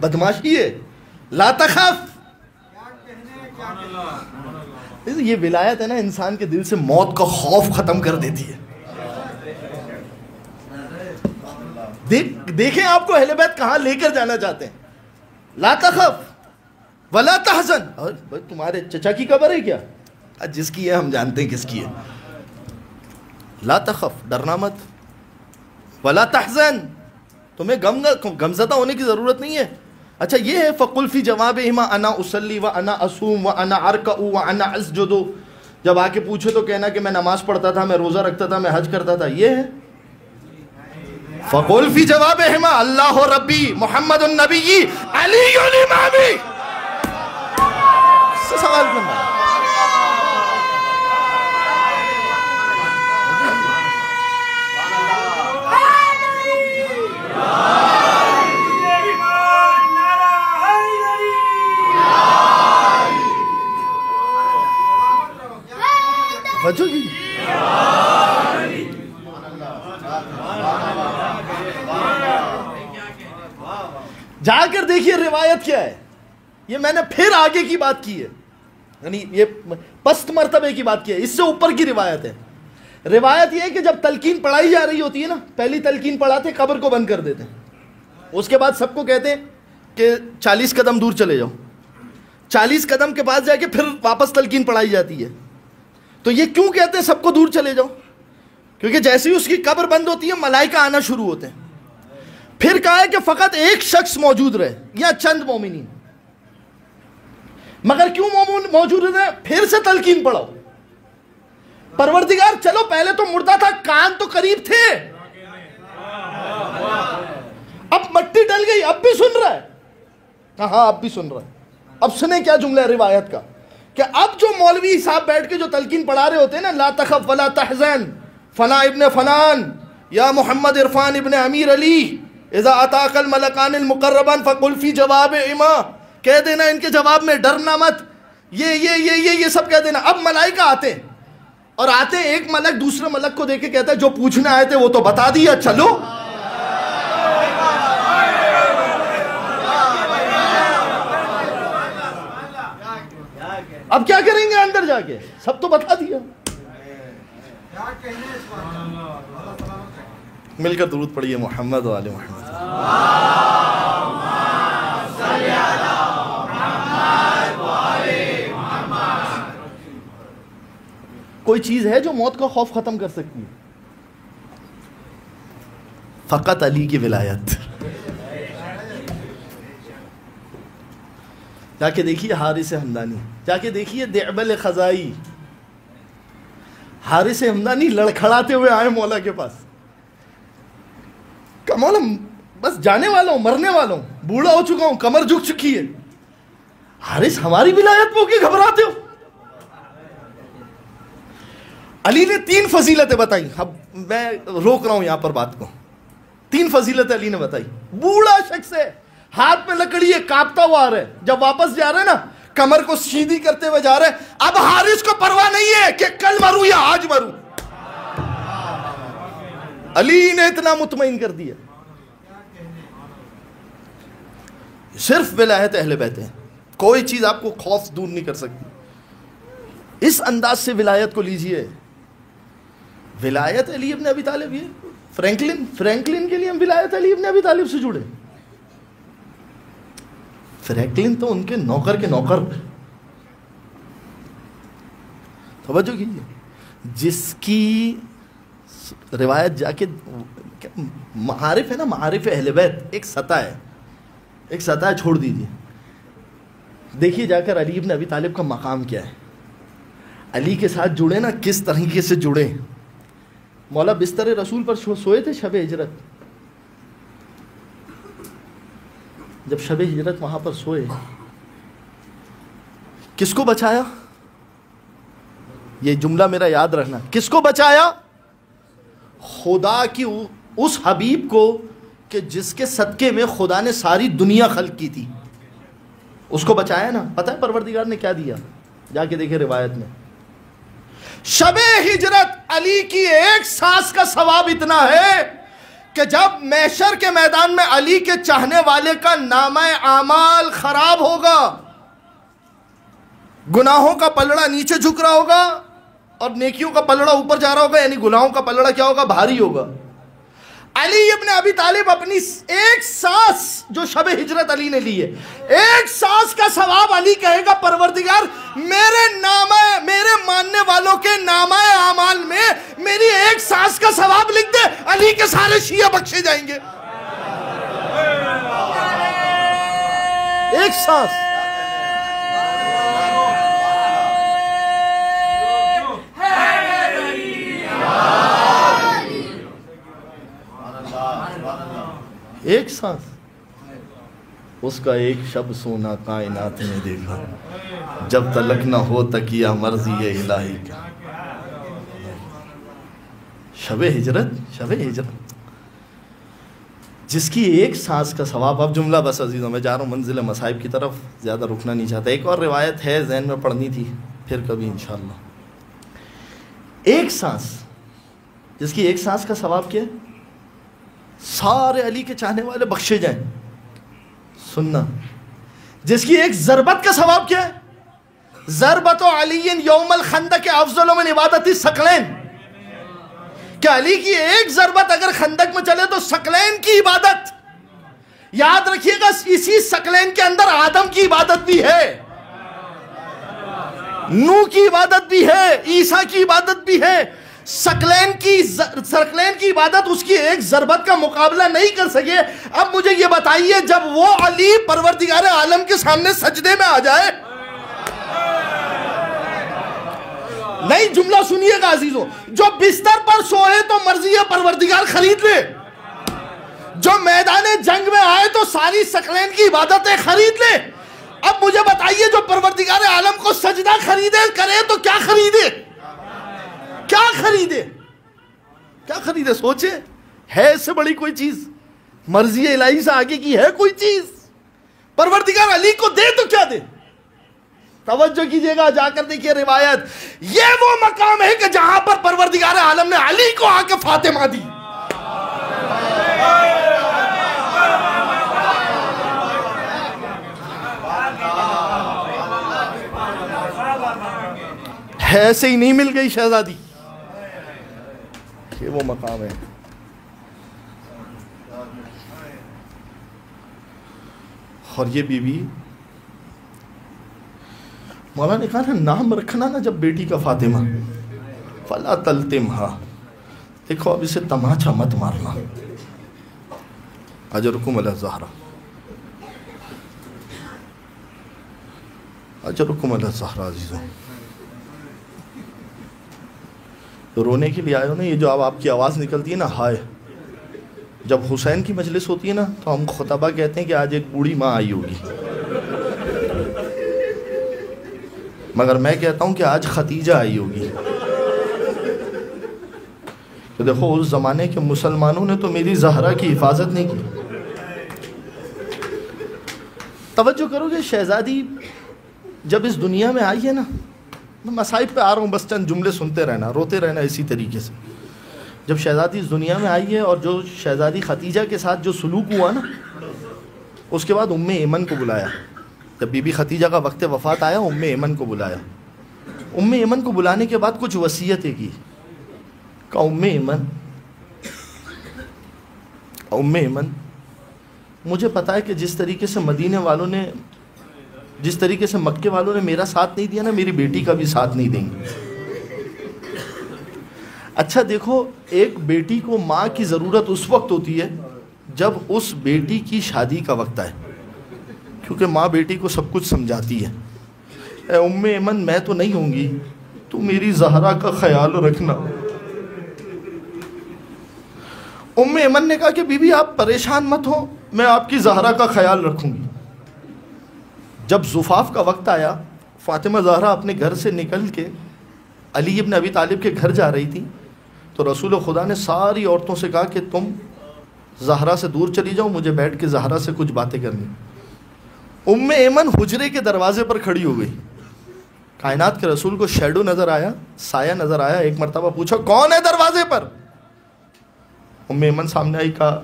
بدماشی ہے. لا تخف، یہ ولایت ہے نا انسان کے دل سے موت کا خوف ختم کر دیتی ہے. دیکھیں آپ کو اہل بیت کہاں لے کر جانا چاہتے ہیں. لا تخف ولا تحزن. بھائی تمہارے چچا کی قبر ہے کیا؟ جس کی ہے ہم جانتے ہیں کس کی ہے. لا تخف، ڈرنا مت. ولا تحزن، تمہیں غمزدہ ہونے کی ضرورت نہیں ہے. اچھا یہ ہے فقل فی جوابہما انا اصلی و انا اصوم و انا ارکع و انا اسجد. جب آ کے پوچھے تو کہنا کہ میں نماز پڑھتا تھا، میں روزہ رکھتا تھا، میں حج کرتا تھا. یہ ہے فقل فی جوابہما اللہ ربی محمد النبی علی الامامی. سوال کرنا وجہ کی. جا کر دیکھیے روایت کیا ہے. یہ میں نے پھر آگے کی بات کی ہے، یعنی یہ پست مرتبے کی بات کی ہے، اس سے اوپر کی روایت ہے. روایت یہ ہے کہ جب تلقین پڑھائی جا رہی ہوتی ہے نا، پہلی تلقین پڑھاتے قبر کو بند کر دیتے ہیں، اس کے بعد سب کو کہتے ہیں کہ 40 قدم دور چلے جاؤ. 40 قدم کے بعد جا کے پھر واپس تلقین پڑھائی جاتی ہے. تو یہ کیوں کہتے ہیں سب کو دور چلے جاؤ؟ کیونکہ جیسے ہی اس کی قبر بند ہوتی ہے ملائکہ آنا شروع ہوتے ہیں. پھر کہا ہے کہ فقط ایک شخص موجود رہے یا چند مومنین. مگر کیوں موجود رہے؟ پھر سے تلقین پڑھو. پروردگار چلو پہلے تو مردہ تھا، کان تو قریب تھے، اب مٹی ڈل گئی، اب بھی سن رہا ہے. ہاں اب بھی سن رہا ہے. اب سنیں کیا جملہ ہے روایت کا کہ اب جو مولوی صاحب بیٹھ کے جو تلقین پڑھا رہے ہوتے ہیں نا، لا تخف ولا تحزن فنا ابن فنان یا محمد عرفان ابن امیر علی اذا اتاک الملکان المقربان فقل فی جواب اما. کہہ دینا ان کے جواب میں ڈرنا مت، یہ سب کہہ دینا. اب ملائکہ آتے ہیں اور آتے ہیں، ایک ملک دوسرے ملک کو دیکھ کے کہتا ہے جو پوچھنے آئے تھے وہ تو بتا دیا، چلو. اب کیا کریں گے اندر جا کے؟ سب تو بتا دیا. مل کر درود پڑھیے محمد و آل محمد. کوئی چیز ہے جو موت کا خوف ختم کر سکتی ہے؟ فقط علی کی ولایت. جا کے دیکھیے حارث ہمدانی، جا کے دیکھیے دعبل خزائی. حارث ہمدانی لڑکھڑاتے ہوئے آئے مولا کے پاس، کہ مولا بس جانے والا ہوں، مرنے والا ہوں، بوڑھا ہو چکا ہوں، کمر جھک چکی ہے. حارث ہماری ولایت پہ کے گھبراتے ہو؟ علی نے 3 فضیلتیں بتائیں. اب میں روک رہا ہوں یہاں پر بات کو. 3 فضیلتیں علی نے بتائی. بوڑھا شخص ہے، ہاتھ میں لکڑی ہے، کانپتا ہوا آ رہا ہے، جب واپس جا رہے ہیں نا کمر کو سیدھی کرتے ہوئے جا رہے ہیں. اب حارث کو پرواہ نہیں ہے کہ کل مروں یا آج مروں. علی نے اتنا مطمئن کر دیا. صرف ولایت اہل بیت ہے، کوئی چیز آپ کو خوف دور نہیں کر سکتی. اس انداز سے ولایت کو لیجئے. ولایت علی ابن ابی طالب. یہ فرینکلن کے لیے ہم ولایت علی ابن ابی طالب سے جڑے. فرینکلن تو ان کے نوکر کے نوکر. توجہ کیجیے، جس کی روایت جا کے معارف ہے نا، معارف اہل بیت ایک سطح ہے، ایک سطح چھوڑ دیجیے. دیکھیے جا کر علی ابن ابی طالب کا مقام کیا ہے. علی کے ساتھ جڑے نا، کس طریقے سے جڑے. مولا بستر رسول پر سوئے تھے شب ہجرت. جب شب ہجرت وہاں پر سوئے، کس کو بچایا؟ یہ جملہ میرا یاد رکھنا. کس کو بچایا؟ خدا کی اس حبیب کو کہ جس کے صدقے میں خدا نے ساری دنیا خلق کی تھی. اس کو بچایا نا. پتہ ہے پروردگار نے کیا دیا؟ جا کے دیکھیں روایت میں. شب ہجرت علی کی ایک سانس کا ثواب اتنا ہے کہ جب محشر کے میدان میں علی کے چاہنے والے کا نامہ اعمال خراب ہوگا، گناہوں کا پلڑا نیچے جھک رہا ہوگا اور نیکیوں کا پلڑا اوپر جا رہا ہوگا، یعنی گناہوں کا پلڑا کیا ہوگا؟ بھاری ہوگا. علی ابن ابی طالب اپنی ایک سانس جو شب ہجرت علی نے لی ہے، ایک سانس کا ثواب علی کہے گا پروردگار میرے ماننے والوں کے نامہ اعمال میں میری ایک سانس کا ثواب لکھ دے، علی کے سارے شیعہ بخشے جائیں گے. ایک سانس. ایک سانس. اس کا ایک شب سونا کائنات نے دیکھا، جب تلک نہ ہو تکیہ مرضی الہی کا. شب ہجرت جس کی ایک سانس کا ثواب. اب جملہ بس عزیزوں، میں جا رہا ہوں منزل مصائب کی طرف، زیادہ رکنا نہیں چاہتا. ایک اور روایت ہے ذہن میں پڑھنی تھی، پھر کبھی انشاءاللہ. ایک سانس، جس کی ایک سانس کا ثواب کیا ہے؟ سارے علی کے چاہنے والے بخشے جائیں. سننا، جس کی ایک ضربت کا ثواب کیا ہے؟ ضربت علی یوم الخندق افضل من عبادت الثقلین. کہ علی کی ایک ضربت اگر خندق میں چلے تو ثقلین کی عبادت. یاد رکھیے گا، اسی ثقلین کے اندر آدم کی عبادت بھی ہے، نوح کی عبادت بھی ہے، عیسیٰ کی عبادت بھی ہے. ثقلین کی عبادت اس کی ایک ضربت کا مقابلہ نہیں کر سکے. اب مجھے یہ بتائیے، جب وہ علی پروردگار عالم کے سامنے سجدے میں آ جائے، نہیں جملہ سنیے گا عزیزوں، جو بستر پر سوئے تو مرضی پروردگار خرید لے، جو میدان جنگ میں آئے تو ساری ثقلین کی عبادتیں خرید لے. اب مجھے بتائیے، جو پروردگار عالم کو سجدہ خریدے کرے تو کیا خریدے؟ کیا خریدے؟ سوچے، ہے اس سے بڑی کوئی چیز؟ مرضی الہی سے آگے کی ہے کوئی چیز؟ پروردگار علی کو دے تو کیا دے؟ توجہ کیجئے گا، جا کر دیکھیے روایت. یہ وہ مقام ہے کہ جہاں پر پروردگار عالم نے علی کو آ کے فاطمہ دی. ایسے ہی نہیں مل گئی شہزادی. یہ وہ مقام ہے. اور یہ بی بی مولا نے کہا نا، نام رکھنا نا جب بیٹی کا فاطمہ، فلا تلتمہا. دیکھو اب اسے تماچا مت مارنا. اجرکم علی الزہرا، اجرکم علی الزہرا۔ عزیزوں رونے کے لیے آئے ہو نا، یہ جو اب آپ کی آواز نکلتی ہے نا ہائے، جب حسین کی مجلس ہوتی ہے نا تو ہم خطبہ کہتے ہیں کہ آج ایک بوڑھی ماں آئی ہوگی، مگر میں کہتا ہوں کہ آج ختیجہ آئی ہوگی۔ تو دیکھو اس زمانے کے مسلمانوں نے تو میری زہرا کی حفاظت نہیں کی۔ توجہ کرو گے، شہزادی جب اس دنیا میں آئی ہے نا، میں مصائب پہ آ رہا ہوں، بس چند جملے سنتے رہنا، روتے رہنا اسی طریقے سے۔ جب شہزادی اس دنیا میں آئی ہے اور جو شہزادی ختیجہ کے ساتھ جو سلوک ہوا نا، اس کے بعد ام ایمن کو بلایا۔ جب بی بی ختیجہ کا وقت وفات آیا، ام ایمن کو بلایا۔ ام ایمن کو بلانے کے بعد کچھ وصیتیں کی۔ کہ ام ایمن مجھے پتا ہے کہ جس طریقے سے مدینے والوں نے، جس طریقے سے مکے والوں نے میرا ساتھ نہیں دیا نا، میری بیٹی کا بھی ساتھ نہیں دیں گے۔ اچھا دیکھو، ایک بیٹی کو ماں کی ضرورت اس وقت ہوتی ہے جب اس بیٹی کی شادی کا وقت آئے، کیونکہ ماں بیٹی کو سب کچھ سمجھاتی ہے۔ اے ام ایمن میں تو نہیں ہوں گی، تو میری زہرا کا خیال رکھنا۔ ام ایمن نے کہا کہ بی بی آپ پریشان مت ہو، میں آپ کی زہرا کا خیال رکھوں گی۔ جب زفاف کا وقت آیا، فاطمہ زہرا اپنے گھر سے نکل کے علی ابن ابی طالب کے گھر جا رہی تھی، تو رسول خدا نے ساری عورتوں سے کہا کہ تم زہرا سے دور چلی جاؤ، مجھے بیٹھ کے زہرا سے کچھ باتیں کرنی۔ ام ایمن حجرے کے دروازے پر کھڑی ہو گئی۔ کائنات کے رسول کو شیڈو نظر آیا، سایہ نظر آیا۔ ایک مرتبہ پوچھا کون ہے دروازے پر؟ ام ایمن سامنے آئی، کہا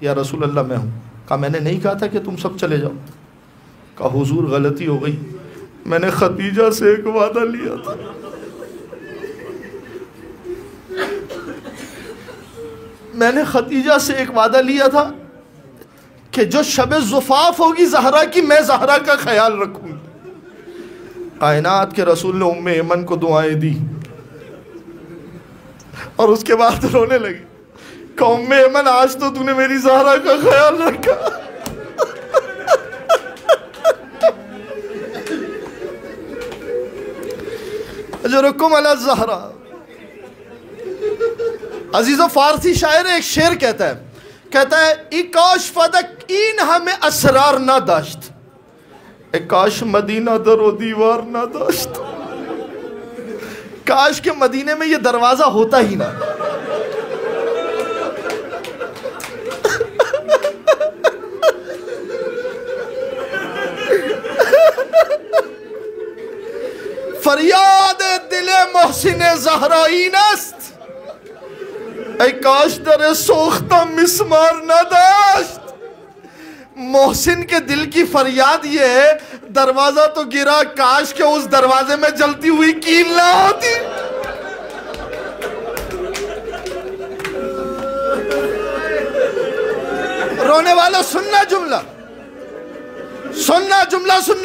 یا رسول اللہ میں ہوں۔ کہا میں نے نہیں کہا تھا کہ تم سب چلے جاؤ؟ کہا حضور غلطی ہو گئی، میں نے ختیجہ سے ایک وعدہ لیا تھا، میں نے ختیجہ سے ایک وعدہ لیا تھا کہ جو شب زفاف ہوگی زہرا کی، میں زہرا کا خیال رکھوں گی۔ کائنات کے رسول نے ام ایمن کو دعائیں دی اور اس کے بعد رونے لگی کہ ام ایمن آج تو نے میری زہرا کا خیال رکھا۔ اجرکم علی الزہرا۔ عزیزو فارسی شاعر ایک شعر کہتا ہے ای کاش فدک این ہمیں اسرار نہ داشت، اے کاش مدینہ در و دیوار نہ داشت۔ کاش کہ مدینے میں یہ دروازہ ہوتا ہی نہ۔ فریاد دل محسن زہرائین است، اے کاش در سوختہ مسمار نہ داشت۔ محسن کے دل کی فریاد یہ ہے، دروازہ تو گرا، کاش کہ اس دروازے میں جلتی ہوئی کیل نہ ہوتی۔ رونے والا سننا جملہ، سننا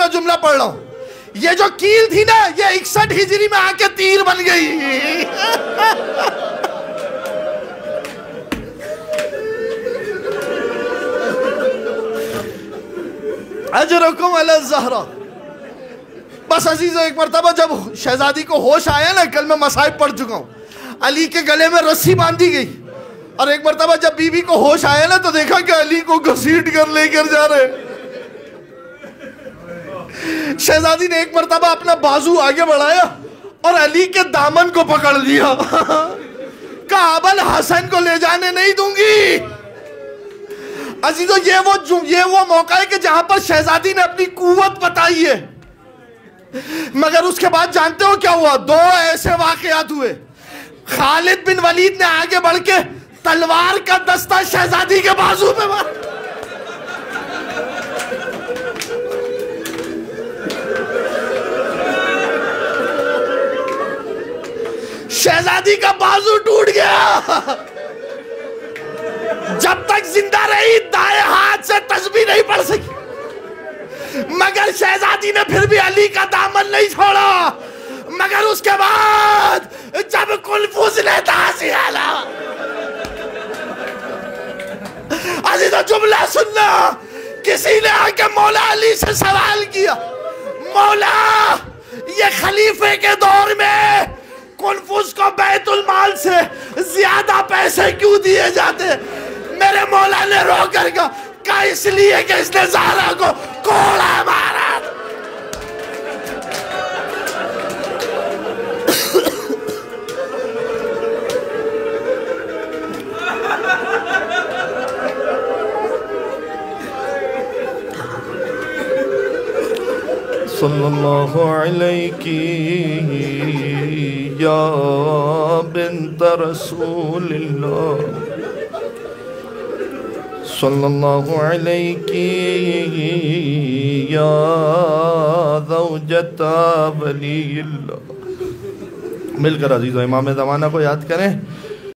جملہ پڑھ رہا ہوں۔ یہ جو کیل تھی نا، یہ 61 ہجری میں آ کے تیر بن گئی۔ اجرکم علی الزہرا۔ بس عزیزو، ایک مرتبہ جب شہزادی کو ہوش آیا نا، کل میں مصائب پڑھ چکا ہوں، علی کے گلے میں رسی باندھی گئی، اور ایک مرتبہ جب بی بی کو ہوش آیا نا تو دیکھا کہ علی کو گھسیٹ کر لے کر جا رہے۔ شہزادی نے ایک مرتبہ اپنا بازو آگے بڑھایا اور علی کے دامن کو پکڑ لیا، کہا ابو الحسن کو لے جانے نہیں دوں گی۔ عزیزو یہ وہ موقع ہے کہ جہاں پر شہزادی نے اپنی قوت بتائی ہے، مگر اس کے بعد جانتے ہو کیا ہوا؟ 2 ایسے واقعات ہوئے۔ خالد بن ولید نے آگے بڑھ کے تلوار کا دستہ شہزادی کے بازو پہ مارا، شہزادی کا بازو ٹوٹ گیا۔ جب تک زندہ رہی دائیں ہاتھ سے تسبیح نہیں پڑھ سکی، مگر شہزادی نے پھر بھی علی کا دامن نہیں چھوڑا۔ مگر اس کے بعد جب کلفوس نے تاسی آلا، عزیزہ جملہ سننا، کسی نے آ کے مولا علی سے سوال کیا، مولا یہ خلیفے کے دور میں کنفوس کو بیت المال سے زیادہ پیسے کیوں دیے جاتے؟ میرے مولا نے رو کر کہا اس لیے کہ اس نے زہرا کو کوڑا مارا۔ صلی اللہ علیہ یا بنت رسول اللہ، صلی اللہ علیہ یا زوجۃ ولی اللہ۔ مل کر عزیزو امام زمانہ کو یاد کریں۔